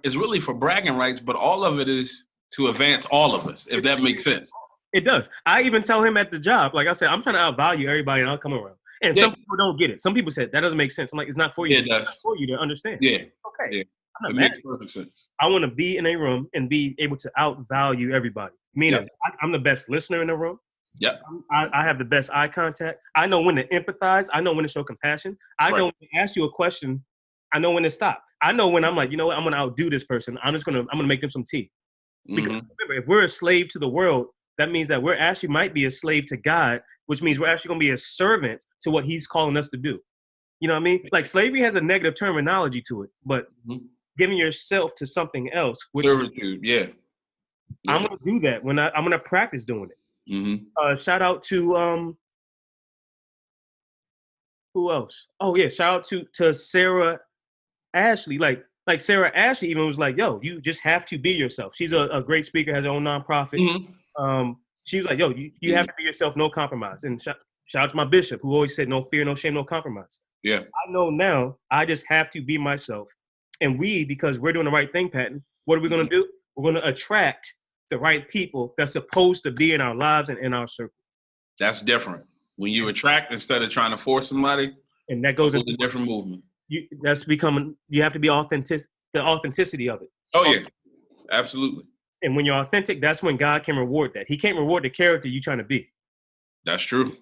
Speaker 2: bragging rights, but all of it is to advance all of us, if that makes sense.
Speaker 1: It does. I even tell him at the job, like I said, I'm trying to outvalue everybody and I'll come around. And some people don't get it. Some people said that doesn't make sense. I'm like, it's not for you.
Speaker 2: It does.
Speaker 1: It's not for you to understand.
Speaker 2: Yeah.
Speaker 1: Okay.
Speaker 2: Yeah.
Speaker 1: I'm not
Speaker 2: it
Speaker 1: mad.
Speaker 2: Makes perfect sense.
Speaker 1: I want to be in a room and be able to outvalue everybody. Meaning, I'm the best listener in the room.
Speaker 2: Yep.
Speaker 1: I have the best eye contact. I know when to empathize. I know when to show compassion. I know when to ask you a question. I know when to stop. I know when I'm like, you know what, I'm going to outdo this person. I'm going to make them some tea. Because remember, if we're a slave to the world, that means that we're actually might be a slave to God, which means we're actually going to be a servant to what he's calling us to do. You know what I mean? Like, slavery has a negative terminology to it, but giving yourself to something else, which
Speaker 2: servitude,
Speaker 1: I'm going to do that when I'm going to practice doing it. Shout out to who else? Oh yeah, shout out to Sarah Ashley. Like Sarah Ashley even was like, yo, you just have to be yourself. She's a great speaker, has her own nonprofit. She was like, yo, you have to be yourself, no compromise. And shout out to my bishop who always said, no fear, no shame, no compromise.
Speaker 2: Yeah.
Speaker 1: I know now I just have to be myself. And because we're doing the right thing, Patton, what are we going to do? We're going to attract the right people that's supposed to be in our lives and in our circle.
Speaker 2: That's different. When you attract instead of trying to force somebody,
Speaker 1: and that goes into
Speaker 2: a different movement.
Speaker 1: You have to be authentic, the authenticity of it.
Speaker 2: Oh yeah, absolutely.
Speaker 1: And when you're authentic, that's when God can reward that. He can't reward the character you're trying to be.
Speaker 2: That's true.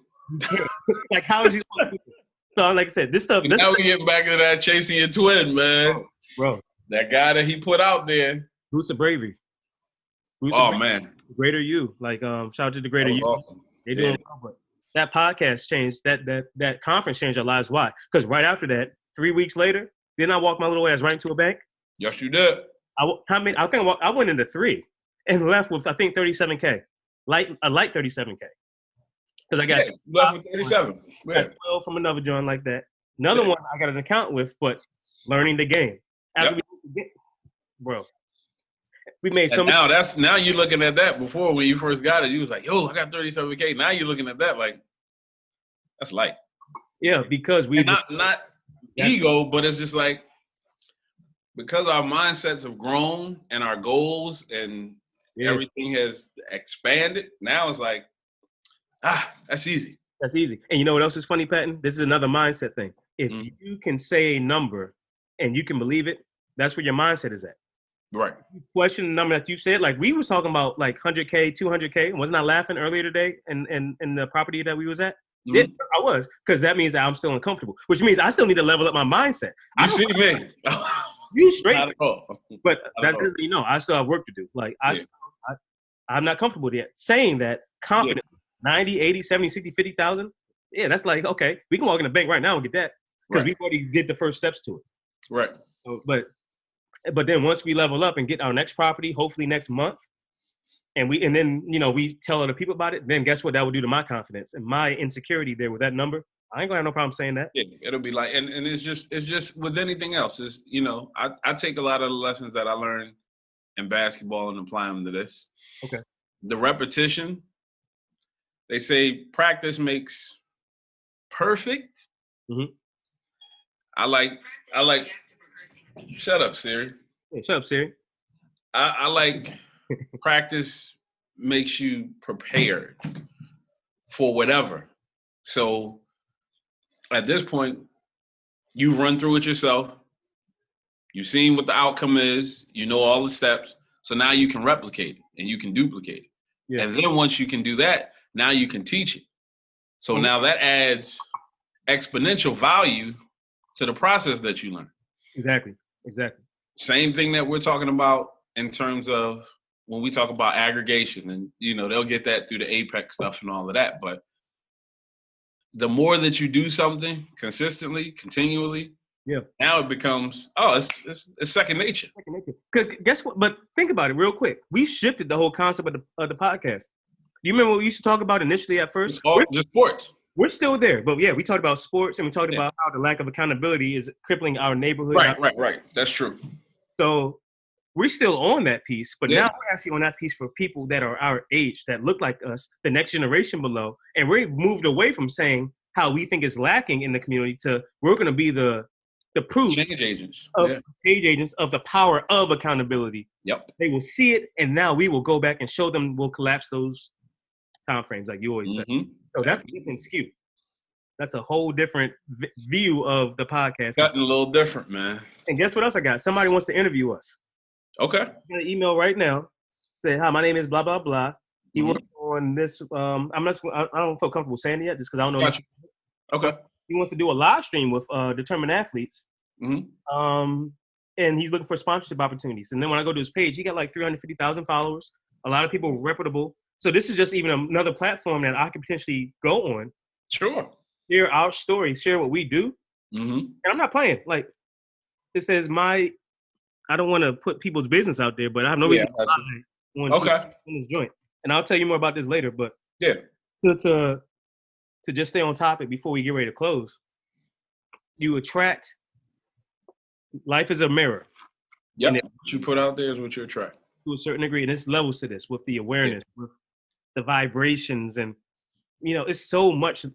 Speaker 1: Like, how is he supposed to do? So like I said, this stuff.
Speaker 2: Now we get back into that chasing your twin, man.
Speaker 1: Bro.
Speaker 2: That guy that he put out there.
Speaker 1: Roots of Bravery.
Speaker 2: Man.
Speaker 1: Greater You. Like, shout out to the Greater You.
Speaker 2: Awesome.
Speaker 1: They're doing well, that podcast changed, that conference changed our lives. Why? Because right after that, 3 weeks later, didn't I walk my little ass right into a bank?
Speaker 2: Yes, you did.
Speaker 1: I went into 3 and left with, I think, $37K. A light $37K. Because I got
Speaker 2: left with 37.
Speaker 1: Yeah. 12 from another joint like that. Another one I got an account with, but learning the game. Bro. We made so much.
Speaker 2: Now you're looking at that. Before, when you first got it, you was like, yo, I got 37K. Now you're looking at that like, that's light.
Speaker 1: Yeah, because we
Speaker 2: not ego, but it's just like, because our mindsets have grown and our goals and everything has expanded. Now it's like, that's easy.
Speaker 1: That's easy. And you know what else is funny, Patton? This is another mindset thing. If you can say a number and you can believe it, that's where your mindset is at.
Speaker 2: Right.
Speaker 1: You question the number that you said. Like, we was talking about like 100K, 200K. Wasn't I laughing earlier today in the property that we was at? I was, because that means that I'm still uncomfortable, which means I still need to level up my mindset.
Speaker 2: You see me?
Speaker 1: You straight. But that doesn't, I still have work to do. Like, I'm not comfortable yet. Saying that confident, 90, 80, 70, 60, 50,000. Yeah, that's like, okay, we can walk in the bank right now and get that because we already did the first steps to it.
Speaker 2: Right.
Speaker 1: So, but then once we level up and get our next property, hopefully next month, and then we tell other people about it, then guess what that will do to my confidence and my insecurity there with that number? I ain't gonna have no problem saying that.
Speaker 2: Yeah, it'll be like, and it's just with anything else. Is I take a lot of the lessons that I learned in basketball and apply them to this.
Speaker 1: Okay.
Speaker 2: The repetition. They say practice makes perfect.
Speaker 1: Mm-hmm.
Speaker 2: I like. Shut up, Siri.
Speaker 1: Hey, shut up, Siri.
Speaker 2: I like practice makes you prepared for whatever. So at this point, you've run through it yourself. You've seen what the outcome is. You know all the steps. So now you can replicate it and you can duplicate it. Yeah. And then once you can do that, now you can teach it. So now that adds exponential value to the process that you learn.
Speaker 1: Exactly.
Speaker 2: Same thing that we're talking about in terms of when we talk about aggregation, and they'll get that through the Apex stuff and all of that. But the more that you do something consistently, continually, now it becomes it's second nature.
Speaker 1: Guess what? But think about it real quick. We shifted the whole concept of the podcast. Do you remember what we used to talk about initially at first?
Speaker 2: Just sports.
Speaker 1: We're still there, but yeah, we talked about sports and we talked about how the lack of accountability is crippling our neighborhood.
Speaker 2: Right. That's true.
Speaker 1: So we're still on that piece, but now we're actually on that piece for people that are our age, that look like us, the next generation below, and we've moved away from saying how we think is lacking in the community to we're going to be the proof
Speaker 2: change agents
Speaker 1: of the power of accountability.
Speaker 2: Yep.
Speaker 1: They will see it, and now we will go back and show them. We'll collapse those time frames, like you always said. So that's a different skew. That's a whole different view of the podcast.
Speaker 2: Gotten a little different, man.
Speaker 1: And guess what else I got? Somebody wants to interview us.
Speaker 2: Okay.
Speaker 1: I got an email right now. Say, hi, my name is blah, blah, blah. He works on this. I don't feel comfortable saying it yet just because I don't know.
Speaker 2: Gotcha. Okay.
Speaker 1: He wants to do a live stream with determined athletes. And he's looking for sponsorship opportunities. And then when I go to his page, he got like 350,000 followers. A lot of people reputable. So this is just even another platform that I could potentially go on.
Speaker 2: Sure.
Speaker 1: Share our story, share what we do. And I'm not playing. Like, it says I don't want to put people's business out there, but I have no reason to lie on this joint. And I'll tell you more about this later, but to just stay on topic before we get ready to close, you attract, life is a mirror.
Speaker 2: Yep. What you put out there is what you attract.
Speaker 1: To a certain degree, and there's levels to this with the awareness, with the vibrations, and it's so much.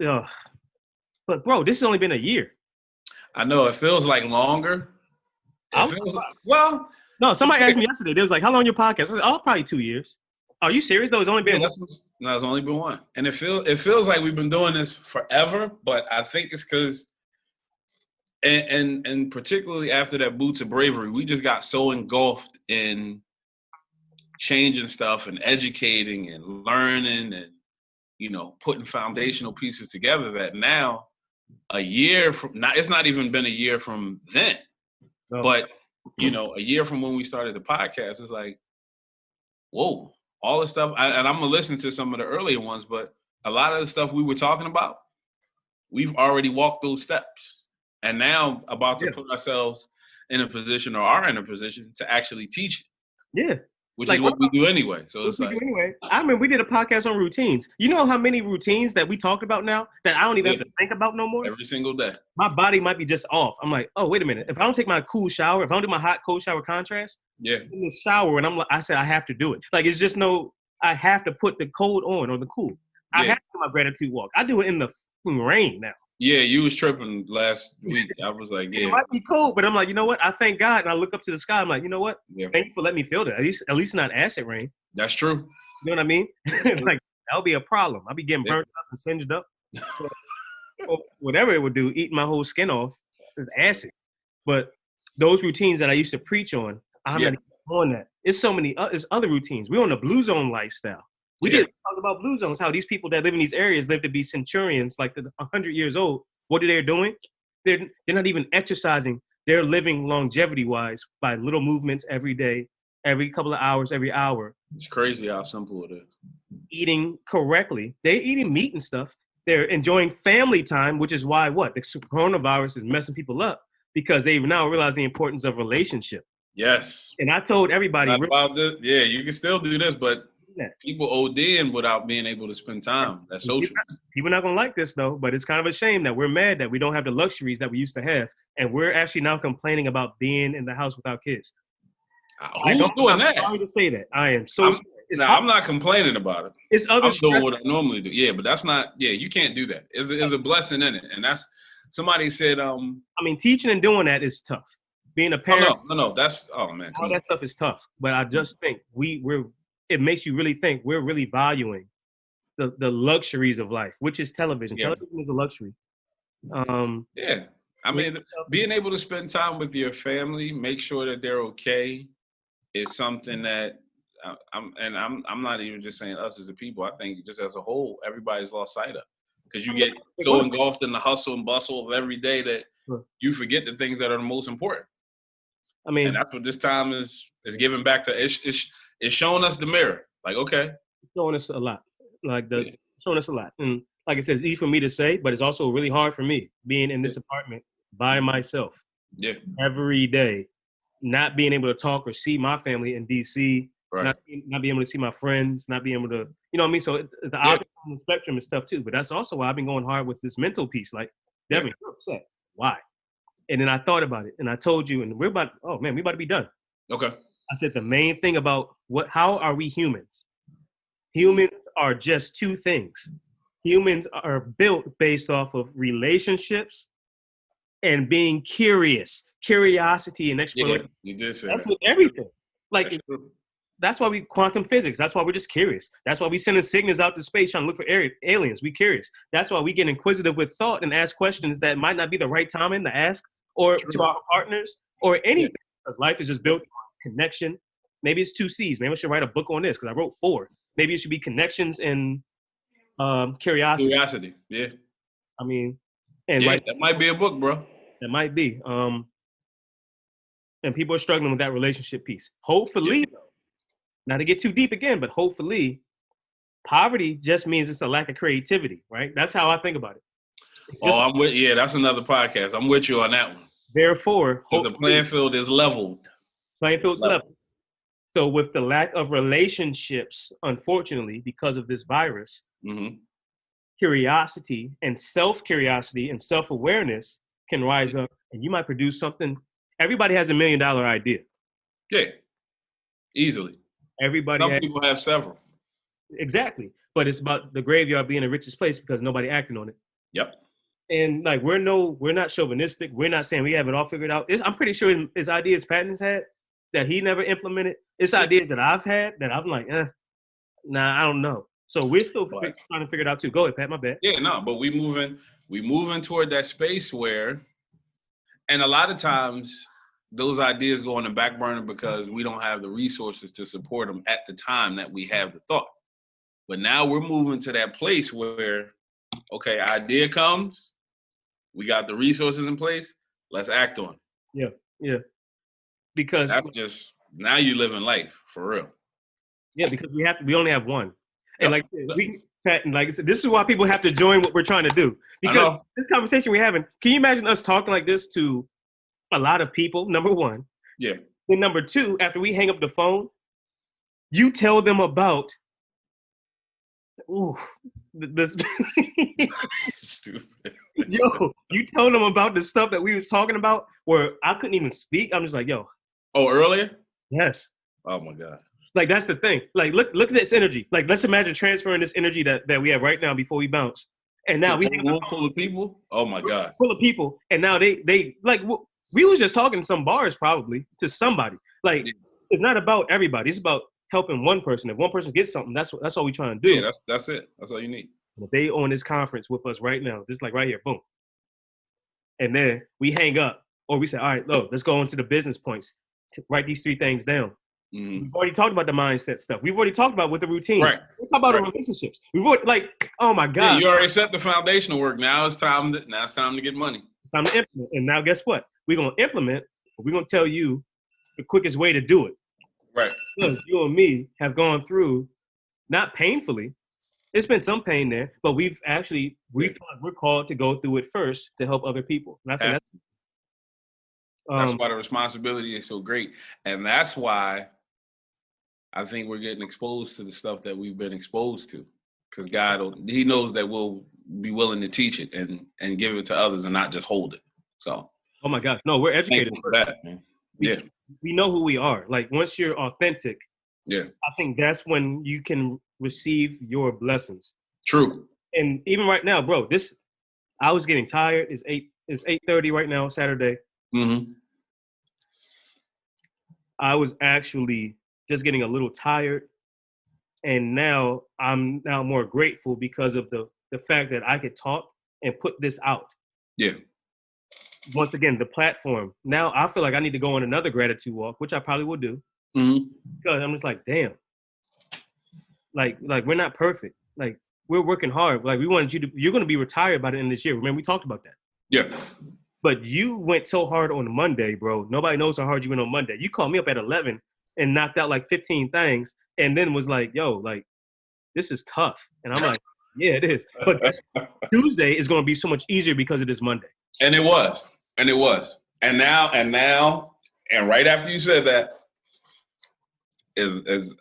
Speaker 1: But bro, this has only been a year.
Speaker 2: I know it feels like longer.
Speaker 1: No, somebody asked me yesterday. They was like, "How long your podcast?" I said, "Oh, probably 2 years." Are you serious? Though it's only been
Speaker 2: no, it's only been one, and it feels like we've been doing this forever. But I think it's because, and particularly after that Boots of Bravery, we just got so engulfed in changing stuff and educating and learning and putting foundational pieces together that now a year from now, it's not even been a year from then, but a year from when we started the podcast, it's like, whoa, all the stuff. And I'm gonna listen to some of the earlier ones, but a lot of the stuff we were talking about, we've already walked those steps, and now about to put ourselves in a position or are in a position to actually teach it.
Speaker 1: Yeah.
Speaker 2: Which is what we do anyway. So it's like,
Speaker 1: I mean, we did a podcast on routines. You know how many routines that we talked about now that I don't even have to think about no more?
Speaker 2: Every single day.
Speaker 1: My body might be just off. I'm like, oh, wait a minute. If I don't take my cool shower, if I don't do my hot, cold shower contrast, in the shower, and I said I have to do it. Like, it's just I have to put the cold on or the cool. I have to do my gratitude walk. I do it in the rain now.
Speaker 2: Yeah, you was tripping last week. I was like,
Speaker 1: It might be cold, but I'm like, you know what? I thank God, and I look up to the sky. I'm like, you know what? Thank you for letting me feel that. At least not acid rain.
Speaker 2: That's true.
Speaker 1: You know what I mean? Like, that would be a problem. I'd be getting burnt up and singed up. Or whatever it would do, eating my whole skin off is acid. But those routines that I used to preach on, I'm not on that. It's so many there's other routines. We're on the Blue Zone lifestyle. We didn't talk about Blue Zones, how these people that live in these areas live to be centurions, like 100 years old. What are they doing? They're not even exercising. They're living longevity-wise by little movements every day, every couple of hours, every hour.
Speaker 2: It's crazy how simple it is.
Speaker 1: Eating correctly. They're eating meat and stuff. They're enjoying family time, which is why the coronavirus is messing people up, because they've now realized the importance of relationship.
Speaker 2: Yes.
Speaker 1: And I told everybody.
Speaker 2: About this. Yeah, you can still do this, but people ODing without being able to spend time. That's social.
Speaker 1: People not gonna like this though, but it's kind of a shame that we're mad that we don't have the luxuries that we used to have, and we're actually now complaining about being in the house without kids.
Speaker 2: Who's doing that?
Speaker 1: I'm sorry to say that. I am so sorry.
Speaker 2: I'm not complaining about it.
Speaker 1: It's other.
Speaker 2: I'm doing what I normally do. Yeah, but that's not. Yeah, you can't do that. It's a blessing in it, and that's. Somebody said. I
Speaker 1: mean, teaching and doing that is tough. Being a parent.
Speaker 2: No. That's man.
Speaker 1: All that stuff is tough, but I just think we're. It makes you really think we're really valuing the luxuries of life, which is television. Yeah. Television is a luxury.
Speaker 2: Yeah, I mean, being able to spend time with your family, make sure that they're okay, is something that I'm not even just saying us as a people. I think just as a whole, everybody's lost sight of, because you get so engulfed in the hustle and bustle of every day that you forget the things that are the most important. I mean, and that's what this time is giving back to. It's showing us the mirror. Like, okay,
Speaker 1: it's showing us a lot. Showing us a lot. And like I said, it's easy for me to say, but it's also really hard for me being in this apartment by myself.
Speaker 2: Yeah.
Speaker 1: Every day, not being able to talk or see my family in DC, not being able to see my friends, not being able to, you know what I mean? So the opposite on the spectrum is tough too. But that's also why I've been going hard with this mental piece. Like, Devin, you're upset. Why? And then I thought about it, and I told you, and we're about to be done.
Speaker 2: Okay.
Speaker 1: I said the main thing about how are we humans? Humans are just two things. Humans are built based off of relationships and being curious, curiosity and exploration.
Speaker 2: Yeah, you did say
Speaker 1: that's
Speaker 2: that.
Speaker 1: With everything. Like that's why we quantum physics. That's why we're just curious. That's why we sending signals out to space trying to look for aliens. We curious. That's why we get inquisitive with thought and ask questions that might not be the right timing to ask or to our partners or anything. Because life is just built on connection. Maybe it's 2 C's. Maybe I should write a book on this because I wrote 4. Maybe it should be connections and curiosity.
Speaker 2: Curiosity, yeah.
Speaker 1: I mean, and
Speaker 2: that might be a book, bro.
Speaker 1: That might be. And people are struggling with that relationship piece. Hopefully, not to get too deep again, but hopefully, poverty just means it's a lack of creativity, right? That's how I think about it.
Speaker 2: I'm with. Yeah, that's another podcast. I'm with you on that one.
Speaker 1: Therefore,
Speaker 2: the playing field is leveled.
Speaker 1: Playing field's leveled. So with the lack of relationships, unfortunately, because of this virus, curiosity and self-curiosity and self-awareness can rise up, and you might produce something. Everybody has $1 million idea.
Speaker 2: Yeah, easily.
Speaker 1: Some
Speaker 2: people have several.
Speaker 1: Exactly, but it's about the graveyard being the richest place because nobody acting on it.
Speaker 2: Yep.
Speaker 1: And like we're not chauvinistic. We're not saying we have it all figured out. I'm pretty sure his ideas Patton's had that he never implemented. It's ideas that I've had that I'm like, I don't know. So we're still trying to figure it out too. Go ahead, Pat. My bad.
Speaker 2: Yeah, no, but we moving toward that space where, and a lot of times those ideas go on the back burner because we don't have the resources to support them at the time that we have the thought. But now we're moving to that place where, okay, idea comes, we got the resources in place, let's act on it.
Speaker 1: Yeah. Because
Speaker 2: that's just now you live in life for real.
Speaker 1: Yeah, because we only have one. And like Pat, and like I said, this is why people have to join what we're trying to do. Because this conversation we're having, can you imagine us talking like this to a lot of people, number one?
Speaker 2: Yeah.
Speaker 1: Then number two, after we hang up the phone, you tell them about this
Speaker 2: stupid.
Speaker 1: Yo, you told them about the stuff that we was talking about where I couldn't even speak. I'm just like, yo.
Speaker 2: Oh, earlier?
Speaker 1: Yes.
Speaker 2: Oh my God.
Speaker 1: Like that's the thing. Like look at this energy. Like let's imagine transferring this energy that we have right now before we bounce. And now we have
Speaker 2: a room full of people. Oh my God.
Speaker 1: Full of people. And now they like we was just talking some bars probably to somebody. Like it's not about everybody. It's about helping one person. If one person gets something, that's all we trying to do.
Speaker 2: Yeah, that's it. That's all you need.
Speaker 1: They on this conference with us right now, just like right here, boom. And then we hang up, or we say, all right, look, let's go into the business points. Write these 3 things down. Mm-hmm. We've already talked about the mindset stuff. We've already talked about with the routines.
Speaker 2: Right.
Speaker 1: We talk about the relationships. We've already, oh my God.
Speaker 2: Yeah, you already set the foundational work. Now it's time to get money.
Speaker 1: Time to implement. And now guess what? We're gonna implement. We're gonna tell you the quickest way to do it.
Speaker 2: Right.
Speaker 1: Because you and me have gone through, not painfully. There's been some pain there, but we feel like we're called to go through it first to help other people. And I think
Speaker 2: that's why the responsibility is so great. And that's why I think we're getting exposed to the stuff that we've been exposed to, because He knows that we'll be willing to teach it and give it to others and not just hold it. So.
Speaker 1: Oh my gosh, no, we're educated
Speaker 2: for that, man. Yeah,
Speaker 1: we know who we are. Like once you're authentic,
Speaker 2: yeah,
Speaker 1: I think that's when you can receive your blessings.
Speaker 2: True.
Speaker 1: And even right now, bro, I was getting tired. It's 8:30 right now, Saturday.
Speaker 2: Mm-hmm.
Speaker 1: I was actually just getting a little tired, and now I'm more grateful because of the fact that I could talk and put this out.
Speaker 2: Yeah.
Speaker 1: Once again, the platform. Now I feel like I need to go on another gratitude walk, which I probably will do.
Speaker 2: Mm-hmm.
Speaker 1: Because I'm just like, damn. Like we're not perfect. Like we're working hard. Like we wanted you're going to be retired by the end of this year. Remember, we talked about that.
Speaker 2: Yeah.
Speaker 1: But you went so hard on Monday, bro. Nobody knows how hard you went on Monday. You called me up at 11 and knocked out like 15 things and then was like, yo, like, this is tough. And I'm like, yeah, it is. But Tuesday is going to be so much easier because it is Monday.
Speaker 2: And it was. And now, and right after you said that, is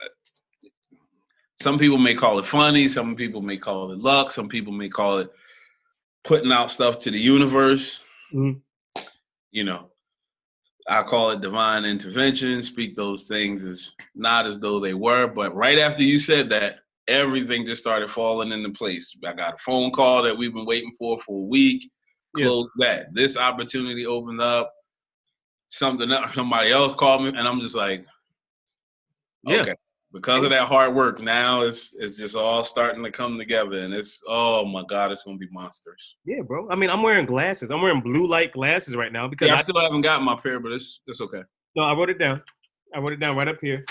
Speaker 2: some people may call it funny, some people may call it luck, some people may call it putting out stuff to the universe.
Speaker 1: Mm-hmm.
Speaker 2: You know, I call it divine intervention, speak those things as not as though they were. But right after you said that, everything just started falling into place. I got a phone call that we've been waiting for a week. Close that. This opportunity opened up. Somebody else called me, and I'm just like, okay. Because of that hard work, now it's just all starting to come together, and oh my God, it's gonna be monsters.
Speaker 1: Yeah, bro. I mean, I'm wearing glasses. I'm wearing blue light glasses right now because
Speaker 2: I still haven't gotten my pair, but it's okay.
Speaker 1: No, I wrote it down. I wrote it down right up here.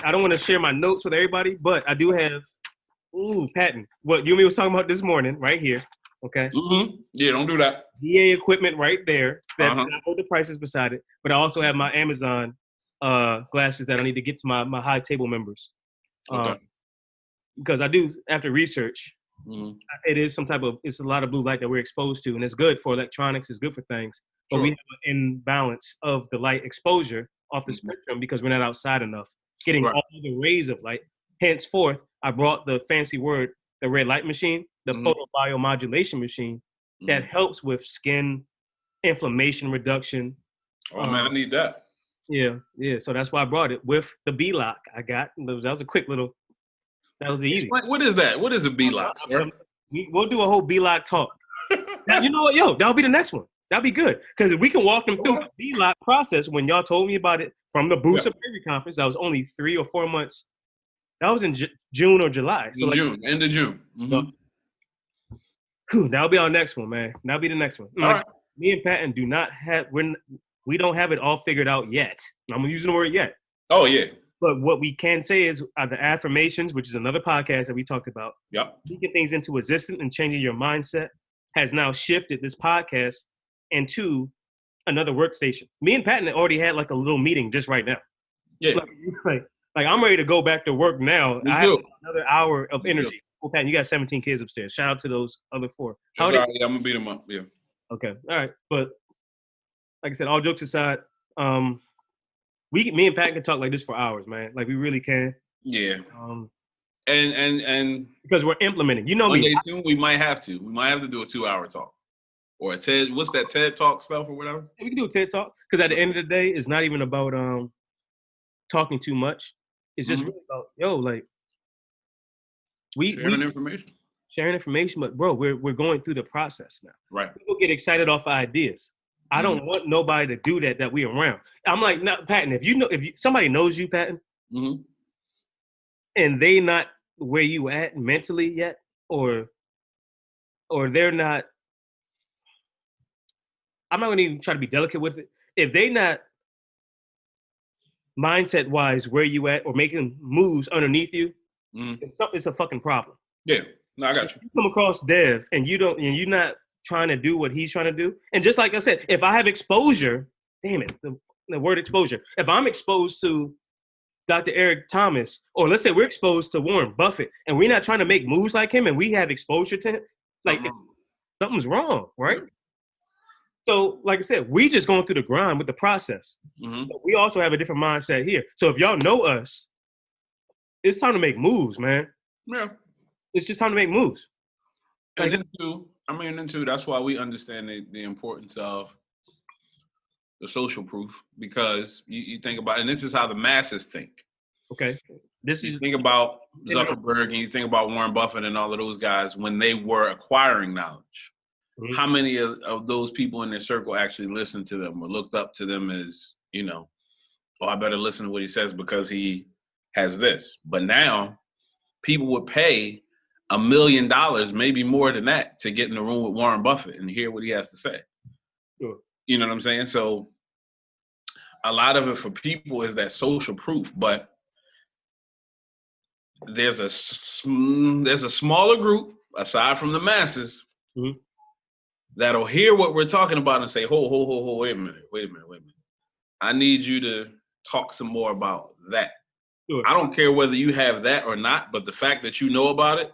Speaker 1: I don't want to share my notes with everybody, but I do have patent. What Yumi was talking about this morning, right here. Okay.
Speaker 2: Mm-hmm. Yeah, don't do that.
Speaker 1: DA equipment right there. I hold the prices beside it, but I also have my Amazon glasses that I need to get to my high table members.
Speaker 2: Okay.
Speaker 1: Because I do, after research,
Speaker 2: mm-hmm.
Speaker 1: It's a lot of blue light that we're exposed to, and it's good for electronics, it's good for things, but we have an imbalance of the light exposure off the spectrum because we're not outside enough, getting all the rays of light. Henceforth, I brought the fancy word, the red light machine, the photobiomodulation machine that helps with skin inflammation reduction.
Speaker 2: Oh man, I need that.
Speaker 1: Yeah. So that's why I brought it with the B-Lock I got. That was a quick little. That was easy.
Speaker 2: What is that? What is a B-Lock, sir?
Speaker 1: We'll do a whole B-Lock talk. Now, you know what? Yo, that'll be the next one. That'll be good because we can walk them through the B-Lock process. When y'all told me about it from the Boost Up Baby Conference, that was only 3 or 4 months. That was in June or July. So
Speaker 2: end of June. Mm-hmm.
Speaker 1: So, that'll be our next one, man. That'll be the next one.
Speaker 2: All right.
Speaker 1: Me and Patton do not have. We don't have it all figured out yet. I'm using the word yet.
Speaker 2: Oh, yeah.
Speaker 1: But what we can say is the affirmations, which is another podcast that we talked about.
Speaker 2: Yep.
Speaker 1: Speaking things into existence and changing your mindset has now shifted this podcast into another workstation. Me and Patton already had like a little meeting just right now.
Speaker 2: Yeah.
Speaker 1: Like I'm ready to go back to work now. I have another hour of energy. Well, Patton, you got 17 kids upstairs. Shout out to those other 4.
Speaker 2: I'm going to beat them up. Yeah.
Speaker 1: Okay. All right. But like I said, all jokes aside, me and Pat can talk like this for hours, man. Like we really can.
Speaker 2: Yeah. And
Speaker 1: because we're implementing. You know
Speaker 2: one
Speaker 1: me.
Speaker 2: Day soon we might have to. We might have to do a 2-hour talk or a TED. What's that TED Talk stuff or whatever?
Speaker 1: We can do a TED Talk because at the end of the day, it's not even about talking too much. It's just really about sharing information. But bro, we're going through the process now.
Speaker 2: Right.
Speaker 1: People get excited off of ideas. I don't want nobody to do that we around. I'm like, no, Patton, if somebody knows you, Patton, and they not where you at mentally yet, or they're not, I'm not gonna even try to be delicate with it. If they not mindset wise where you at or making moves underneath you, it's a fucking problem.
Speaker 2: Yeah, no, I got you.
Speaker 1: If you come across Dev and you're not trying to do what he's trying to do. And just like I said, if I have exposure, damn it, the word exposure. If I'm exposed to Dr. Eric Thomas, or let's say we're exposed to Warren Buffett, and we're not trying to make moves like him, and we have exposure to him, like something's wrong, right? So, like I said, we just going through the grind with the process. But we also have a different mindset here. So if y'all know us, it's time to make moves, man.
Speaker 2: Yeah.
Speaker 1: It's just time to make moves.
Speaker 2: Like, and then too, that's why we understand the importance of the social proof, because you think about, and this is how the masses think.
Speaker 1: Okay.
Speaker 2: You think about Zuckerberg and you think about Warren Buffett and all of those guys when they were acquiring knowledge. Mm-hmm. How many of those people in their circle actually listened to them or looked up to them as, oh, I better listen to what he says because he has this. But now people would pay $1 million, maybe more than that, to get in the room with Warren Buffett and hear what he has to say.
Speaker 1: Sure.
Speaker 2: You know what I'm saying? So a lot of it for people is that social proof, but there's a smaller group aside from the masses mm-hmm. that'll hear what we're talking about and say, "Ho, wait a minute. I need you to talk some more about that." Sure. I don't care whether you have that or not, but the fact that you know about it,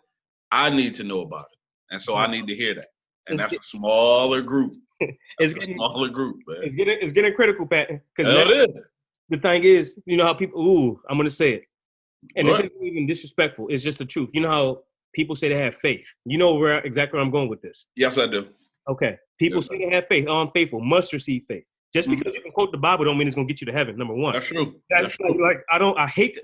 Speaker 2: I need to know about it, and so I need to hear that. And that's a smaller group. It's a smaller group, man.
Speaker 1: It's getting critical, Pat.
Speaker 2: Because
Speaker 1: the thing is, you know how people. I'm going to say it. And this isn't even disrespectful. It's just the truth. You know how people say they have faith. You know exactly where I'm going with this.
Speaker 2: Yes, I do.
Speaker 1: Okay. People say they have faith. I'm faithful. Must receive faith. Just because you can quote the Bible don't mean it's going to get you to heaven. Number one.
Speaker 2: That's true.
Speaker 1: That's true. Like I hate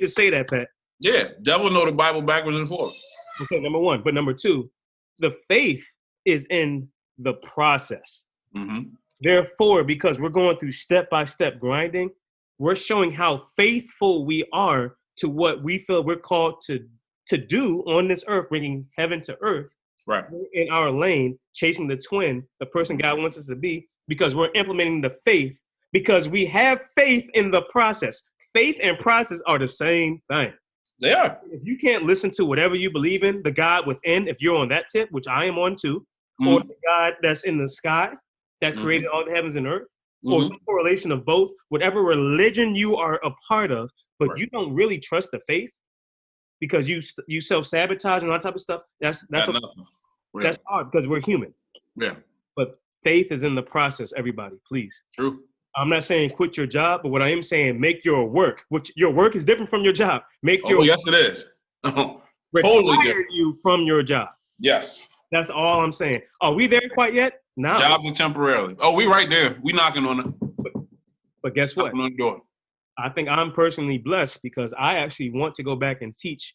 Speaker 1: to say that, Pat.
Speaker 2: Yeah, devil know the Bible backwards and forwards.
Speaker 1: Okay, number one. But number two, the faith is in the process. Mm-hmm. Therefore, because we're going through step-by-step grinding, we're showing how faithful we are to what we feel we're called to do on this earth, bringing heaven to earth.
Speaker 2: Right.
Speaker 1: In our lane, chasing the twin, the person God wants us to be, because we're implementing the faith, because we have faith in the process. Faith and process are the same thing.
Speaker 2: They are.
Speaker 1: If you can't listen to whatever you believe in, the God within, if you're on that tip, which I am on too, or the God that's in the sky that created all the heavens and earth, or some correlation of both, whatever religion you are a part of, but you don't really trust the faith because you self-sabotage and all that type of stuff, that's hard because we're human.
Speaker 2: Yeah.
Speaker 1: But faith is in the process, everybody, please.
Speaker 2: True.
Speaker 1: I'm not saying quit your job, but what I am saying, make your work, which your work is different from your job.
Speaker 2: Yes, it is.
Speaker 1: Totally different. You from your job.
Speaker 2: Yes.
Speaker 1: That's all I'm saying. Are we there quite yet? No.
Speaker 2: Jobs are temporarily. Oh, we right there. We knocking on it.
Speaker 1: But guess what?
Speaker 2: Knocking on the door.
Speaker 1: I think I'm personally blessed because I actually want to go back and teach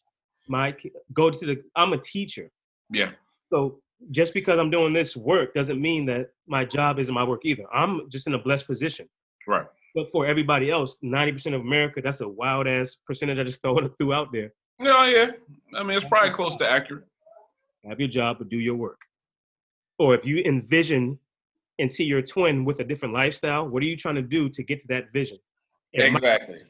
Speaker 1: I'm a teacher.
Speaker 2: Yeah.
Speaker 1: So just because I'm doing this work doesn't mean that my job isn't my work either. I'm just in a blessed position.
Speaker 2: Right.
Speaker 1: But for everybody else, 90% of America, that's a wild ass percentage I just threw out there.
Speaker 2: No, yeah. I mean, it's probably close to accurate.
Speaker 1: Have your job, but do your work. Or if you envision and see your twin with a different lifestyle, what are you trying to do to get to that vision?
Speaker 2: Exactly.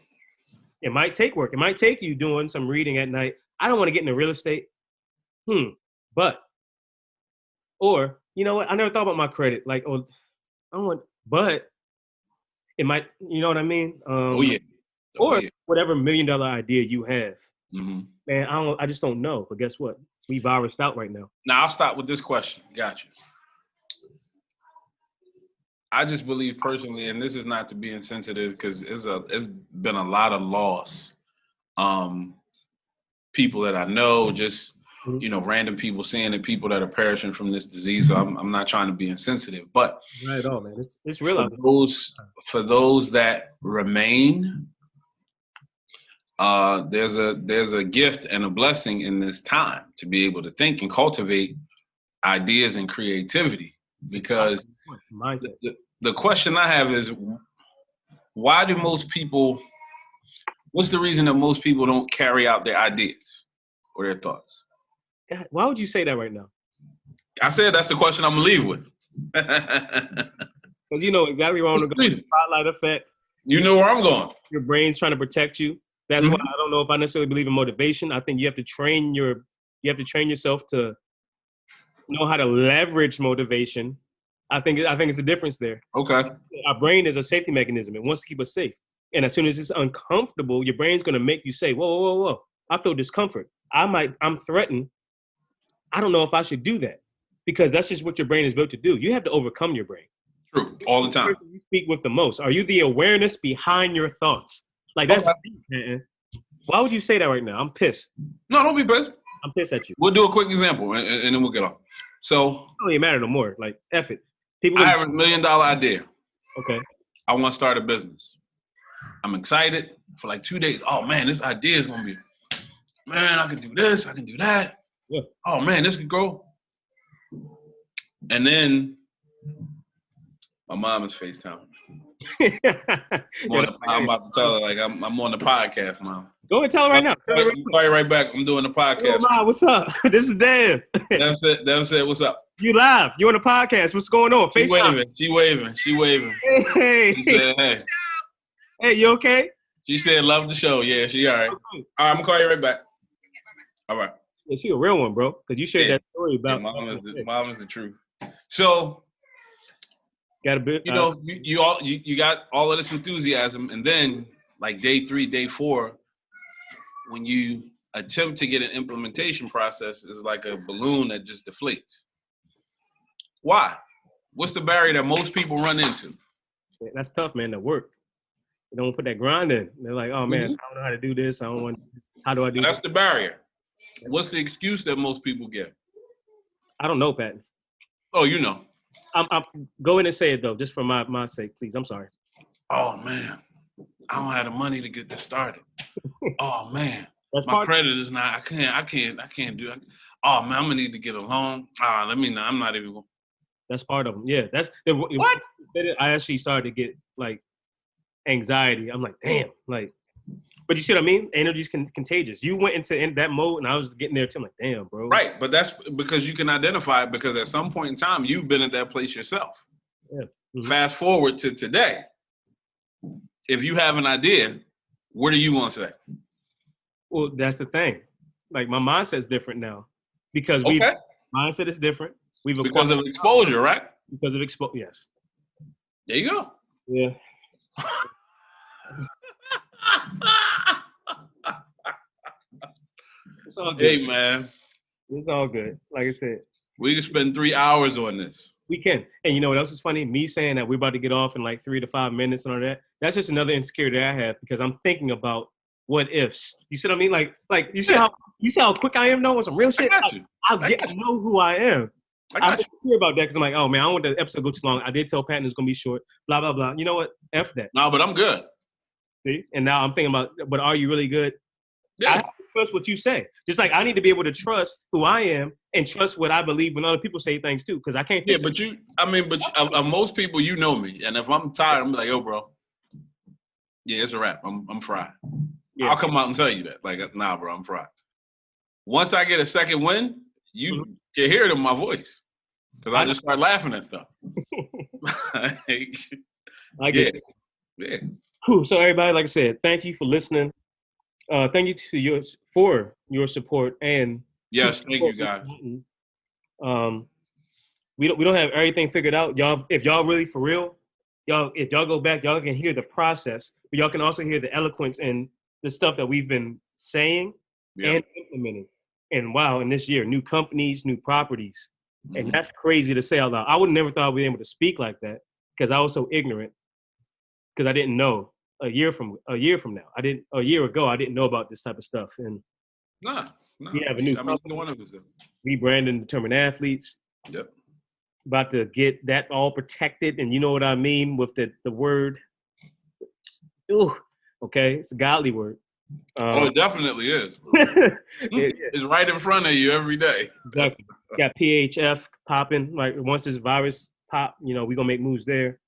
Speaker 1: It might take work. It might take you doing some reading at night. I don't want to get into real estate. Or, you know what? I never thought about my credit. Like, but it might, you know what I mean? Whatever $1 million idea you have. Mm-hmm. Man, I just don't know. But guess what? We virused out right now.
Speaker 2: Now, I'll stop with this question. Gotcha. I just believe personally, and this is not to be insensitive because it's been a lot of loss. People that I know, just random people seeing the people that are perishing from this disease. So I'm not trying to be insensitive, but
Speaker 1: not at all, man. It's real.
Speaker 2: For those that remain, there's a gift and a blessing in this time to be able to think and cultivate ideas and creativity. Because the question I have is, why do most people? What's the reason that most people don't carry out their ideas or their thoughts?
Speaker 1: God, why would you say that right now?
Speaker 2: I said that's the question I'm gonna leave with.
Speaker 1: Because you know exactly where I'm going to go. Spotlight effect.
Speaker 2: You know where I'm going.
Speaker 1: Your brain's trying to protect you. That's why I don't know if I necessarily believe in motivation. I think you have to train yourself to know how to leverage motivation. I think it's a difference there.
Speaker 2: Okay.
Speaker 1: Our brain is a safety mechanism. It wants to keep us safe. And as soon as it's uncomfortable, your brain's going to make you say, whoa. I feel discomfort. I'm threatened. I don't know if I should do that, because that's just what your brain is built to do. You have to overcome your brain.
Speaker 2: True. All the time.
Speaker 1: You speak with the most. Are you the awareness behind your thoughts? Like that's deep, man. Why would you say that right now? I'm pissed.
Speaker 2: No, don't be pissed.
Speaker 1: I'm pissed at you.
Speaker 2: We'll do a quick example, and then we'll get off. So
Speaker 1: it don't even matter no more. Like, F it.
Speaker 2: I have $1 million idea.
Speaker 1: Okay.
Speaker 2: I want to start a business. I'm excited for like 2 days. Oh man, this idea is gonna be, man, I can do this, I can do that.
Speaker 1: Yeah.
Speaker 2: Oh man, this could go. And then my mom is FaceTime. I'm about to tell her, like, I'm on the podcast, Mom.
Speaker 1: Go and tell her right now.
Speaker 2: Call you right back. I'm doing the podcast.
Speaker 1: Hello, Mom, what's up? This is Dan.
Speaker 2: That's it. What's up?
Speaker 1: You live. You on the podcast. What's going on? FaceTime.
Speaker 2: She waving.
Speaker 1: Hey.
Speaker 2: She said, hey.
Speaker 1: Hey, you okay?
Speaker 2: She said, love the show. Yeah, she all right. All right, I'm going to call you right back. All right.
Speaker 1: Yeah, she a real one, bro. Because you shared that story about.
Speaker 2: Yeah, mom is the truth. So,
Speaker 1: got a bit.
Speaker 2: You got all of this enthusiasm, and then like day 3, day 4, when you attempt to get an implementation process, is like a balloon that just deflates. Why? What's the barrier that most people run into?
Speaker 1: That's tough, man. To work. They don't put that grind in. They're like, oh man, I don't know how to do this. I don't want. How do I do?
Speaker 2: That's the barrier. What's the excuse that most people give?
Speaker 1: I don't know, Pat.
Speaker 2: Oh, you know.
Speaker 1: I'm go in and say it though, just for my sake, please. I'm sorry.
Speaker 2: Oh man, I don't have the money to get this started. Oh man,
Speaker 1: that's
Speaker 2: my credit is not. I can't do it. Oh man, I'm gonna need to get a loan. Let me know. I'm not even.
Speaker 1: That's part of them. Yeah, that's
Speaker 2: what.
Speaker 1: I actually started to get like anxiety. I'm like, damn, like. But you see what I mean? Energy's contagious. You went into that mode, and I was getting there too. I'm like, damn, bro.
Speaker 2: Right, but that's because you can identify it, because at some point in time, you've been at that place yourself.
Speaker 1: Yeah. Mm-hmm.
Speaker 2: Fast forward to today. If you have an idea, what are you going to say?
Speaker 1: Well, that's the thing. Like, my mindset's different now. Because mindset is different.
Speaker 2: Because of exposure, right?
Speaker 1: Because of exposure, yes.
Speaker 2: There you go.
Speaker 1: Yeah. It's all good.
Speaker 2: Hey, man.
Speaker 1: It's all good. Like I said.
Speaker 2: We can spend 3 hours on this.
Speaker 1: We can. And you know what else is funny? Me saying that we're about to get off in like 3 to 5 minutes and all that. That's just another insecurity I have, because I'm thinking about what ifs. You see what I mean? Like you see how quick I am though with some real shit? I know who I am. I don't care about that because I'm like, oh man, I don't want the episode to go too long. I did tell Patton it's gonna be short, blah, blah, blah. You know what? F that.
Speaker 2: No, but I'm good.
Speaker 1: See? And now I'm thinking about, but are you really good?
Speaker 2: Yeah.
Speaker 1: I have to trust what you say. Just like I need to be able to trust who I am and trust what I believe when other people say things too. Because I can't.
Speaker 2: Yeah, but most people, you know me, and if I'm tired, I'm like, yo, bro. Yeah, it's a wrap. I'm fried. Yeah. I'll come out and tell you that. Like, nah, bro, I'm fried. Once I get a second win, you can hear it in my voice, because I just start laughing at stuff.
Speaker 1: I get it.
Speaker 2: Yeah.
Speaker 1: Cool. So everybody, like I said, thank you for listening. Thank you for your support, and
Speaker 2: yes, thank you guys.
Speaker 1: We don't have everything figured out, y'all. If y'all really for real, if y'all go back, y'all can hear the process, but y'all can also hear the eloquence and the stuff that we've been saying and implementing. And wow, in this year, new companies, new properties, and that's crazy to say out loud. I would never thought I'd be able to speak like that, because I was so ignorant. Because I didn't know a year from now. A year ago, I didn't know about this type of stuff. And we have a new company.
Speaker 2: One of us.
Speaker 1: Rebranding Determined Athletes.
Speaker 2: Yep.
Speaker 1: About to get that all protected, and you know what I mean with the word. Ooh, okay, it's a godly word.
Speaker 2: It definitely is. It's right in front of you every day.
Speaker 1: Exactly. Got PHF popping. Like, once this virus pop, we're gonna make moves there.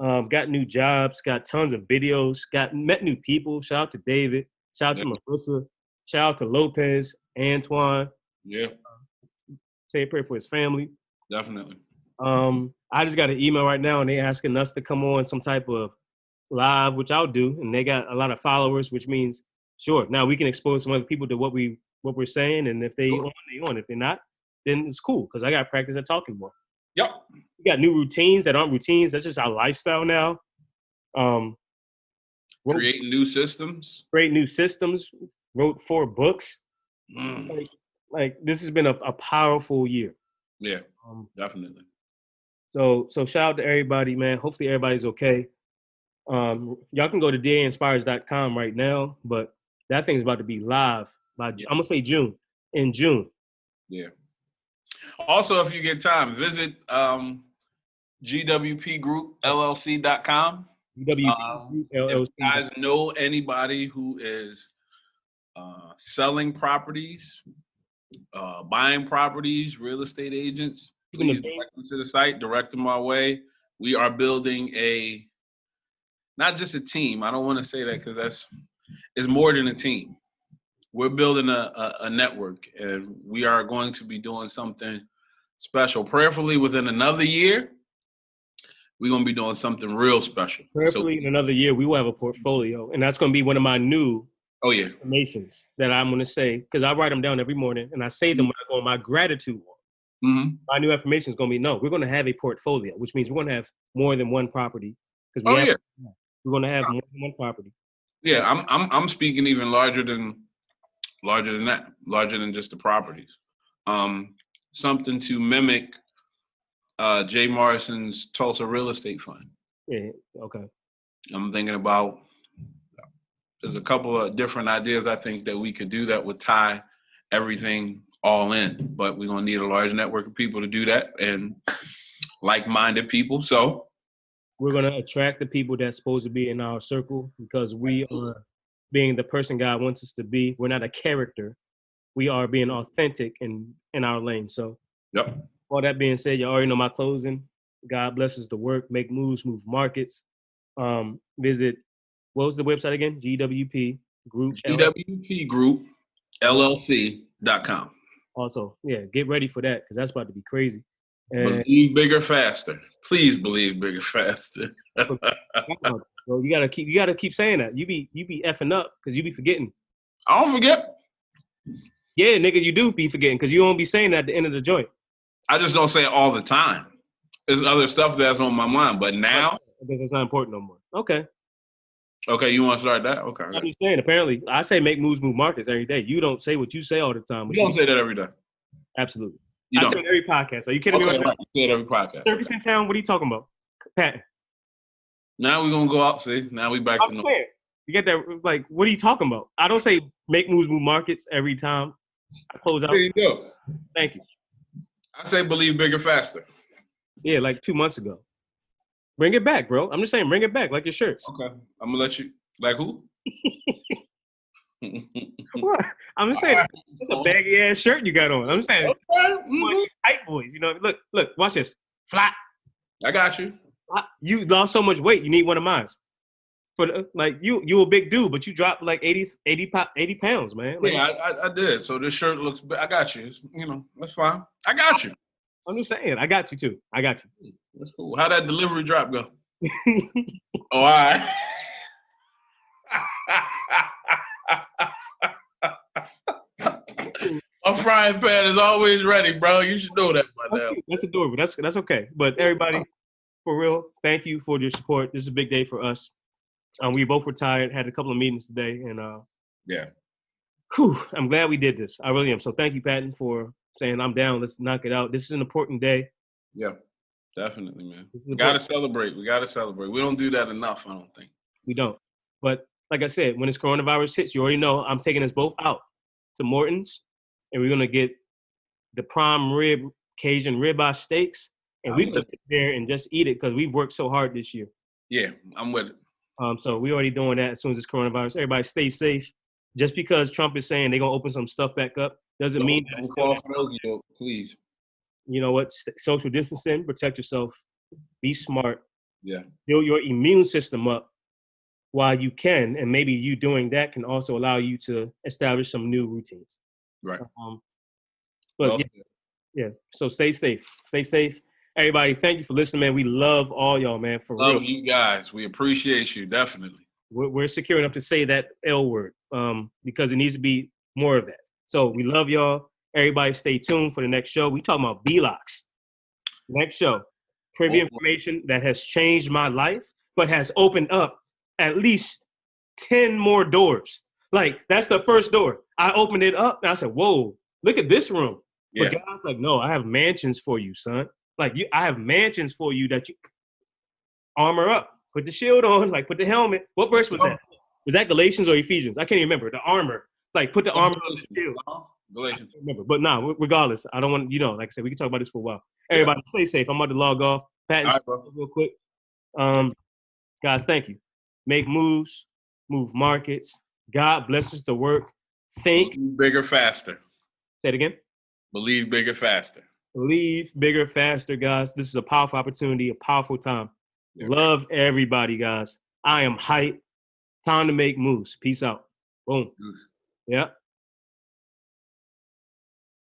Speaker 1: Got new jobs, got tons of videos, met new people. Shout out to David. Shout out to Melissa. Shout out to Lopez, Antoine.
Speaker 2: Yeah.
Speaker 1: Say a prayer for his family.
Speaker 2: Definitely.
Speaker 1: I just got an email right now, and they're asking us to come on some type of live, which I'll do. And they got a lot of followers, which means, sure, now we can expose some other people to what we're saying. And if they on. If they're not, then it's cool, because I got practice at talking more.
Speaker 2: Yep.
Speaker 1: We got new routines that aren't routines. That's just our lifestyle now.
Speaker 2: Creating new systems.
Speaker 1: Wrote 4 books. Like this has been a powerful year.
Speaker 2: Yeah, definitely.
Speaker 1: So shout out to everybody, man. Hopefully everybody's okay. Y'all can go to dainspires.com right now, but That thing's about to be live by I'm gonna say June. In June.
Speaker 2: Yeah. Also, if you get time, visit GWPGroupLLC.com.
Speaker 1: GWP
Speaker 2: If you
Speaker 1: LLC.
Speaker 2: guys know anybody who is selling properties, buying properties, real estate agents, please direct them to the site, direct them our way. We are building not just a team. I don't want to say that because it's more than a team. We're building a network, and we are going to be doing something special. Prayerfully, within another year, we're going to be doing something real special.
Speaker 1: Prayerfully, in another year, we will have a portfolio, and that's going to be one of my new affirmations that I'm going to say, because I write them down every morning, and I say them when I go on my gratitude walk.
Speaker 2: Mm-hmm.
Speaker 1: My new affirmation is going to be, we're going to have a portfolio, which means we're going to have more than one property. We're going to have more than one property.
Speaker 2: Yeah, I'm speaking even larger than that, larger than just the properties. Something to mimic Jay Morrison's Tulsa Real Estate Fund.
Speaker 1: Yeah, okay.
Speaker 2: I'm thinking about, there's a couple of different ideas I think that we could do that would tie everything all in, but we're going to need a large network of people to do that, and like-minded people. So
Speaker 1: we're going to attract the people that's supposed to be in our circle, because we are being the person God wants us to be. We're not a character. We are being authentic in our lane. So all that being said, you already know my closing. God blesses the work, make moves, move markets. Visit, what was the website again? GWP Group.
Speaker 2: GWP Group LLC.com.
Speaker 1: Also, get ready for that, because that's about to be crazy.
Speaker 2: And believe bigger, faster. Please believe bigger, faster.
Speaker 1: Bro, you gotta keep saying that. You be effing up because you be forgetting.
Speaker 2: I don't forget.
Speaker 1: Yeah, nigga, you do be forgetting because you don't be saying that at the end of the joint.
Speaker 2: I just don't say it all the time. There's other stuff that's on my mind, but now
Speaker 1: I guess it's not important no more. Okay,
Speaker 2: you want to start that? Okay.
Speaker 1: I'm just saying. Apparently, I say make moves, move markets every day. You don't say what you say all the time.
Speaker 2: You don't say that every day.
Speaker 1: Absolutely. I say it every podcast. Are you kidding me?
Speaker 2: Right. You say it every podcast.
Speaker 1: Circus in town. What are you talking about, Pat?
Speaker 2: Now we're gonna go out. See, now we back to
Speaker 1: normal. Saying, you get that? Like, what are you talking about? I don't say make moves, move markets every time I close out.
Speaker 2: There you go.
Speaker 1: Thank you.
Speaker 2: I say believe bigger, faster.
Speaker 1: Yeah, like 2 months ago. Bring it back, bro. I'm just saying, bring it back, like your shirts.
Speaker 2: Okay, I'm gonna let you. Like who?
Speaker 1: What? I'm just saying, it's a baggy ass shirt you got on. I'm just saying, tight boys. You know, look, watch this. Flat.
Speaker 2: I got you.
Speaker 1: You lost so much weight. You need one of mine. You a big dude, but you dropped like 80 pounds, man. Like,
Speaker 2: yeah, I did. So this shirt looks. I got you. That's fine. I got you.
Speaker 1: I'm just saying, I got you too. I got you.
Speaker 2: That's cool. How'd that delivery drop go? All right. A frying pan is always ready, bro. You should know that by now.
Speaker 1: That's adorable. That's okay. But everybody, for real, thank you for your support. This is a big day for us. We both retired, had a couple of meetings today, and I'm glad we did this. I really am. So thank you, Patton, for saying I'm down. Let's knock it out. This is an important day.
Speaker 2: Yeah, definitely, man. We gotta celebrate. We don't do that enough, I don't think.
Speaker 1: We don't. But like I said, when this coronavirus hits, you already know I'm taking us both out to Morton's, and we're gonna get the prime rib Cajun ribeye steaks, and we're gonna sit there and just eat it because we've worked so hard this year.
Speaker 2: Yeah, I'm with it.
Speaker 1: So we already doing that as soon as this coronavirus. Everybody stay safe. Just because Trump is saying they're gonna open some stuff back up doesn't mean that it's still
Speaker 2: please.
Speaker 1: You know what? Social distancing, protect yourself, be smart.
Speaker 2: Yeah.
Speaker 1: Build your immune system up while you can, and maybe you doing that can also allow you to establish some new routines.
Speaker 2: Right.
Speaker 1: But yeah. So stay safe. Stay safe. Everybody, thank you for listening, man. We love all y'all, man. For real.
Speaker 2: Love you guys. We appreciate you, definitely.
Speaker 1: We're secure enough to say that L word because it needs to be more of that. So we love y'all. Everybody stay tuned for the next show. We talking about B-Locks. Next show. Trivia information that has changed my life, but has opened up at least 10 more doors. Like, that's the first door. I opened it up, and I said, whoa, look at this room. Yeah. But God's like, no, I have mansions for you, son. Like, I have mansions for you that you armor up. Put the shield on, like, put the helmet. What verse was that? Was that Galatians or Ephesians? I can't even remember. The armor. Like, put the armor on the shield.
Speaker 2: Galatians.
Speaker 1: Remember. But nah, regardless, I don't want, like I said, we can talk about this for a while. Everybody stay safe. I'm about to log off. Pat, real quick. Guys, thank you. Make moves, move markets. God blesses the work. Think
Speaker 2: bigger, faster.
Speaker 1: Say it again.
Speaker 2: Believe bigger, faster.
Speaker 1: Believe bigger, faster, guys. This is a powerful opportunity, a powerful time. Love everybody, guys. I am hyped. Time to make moves. Peace out. Boom. Yeah.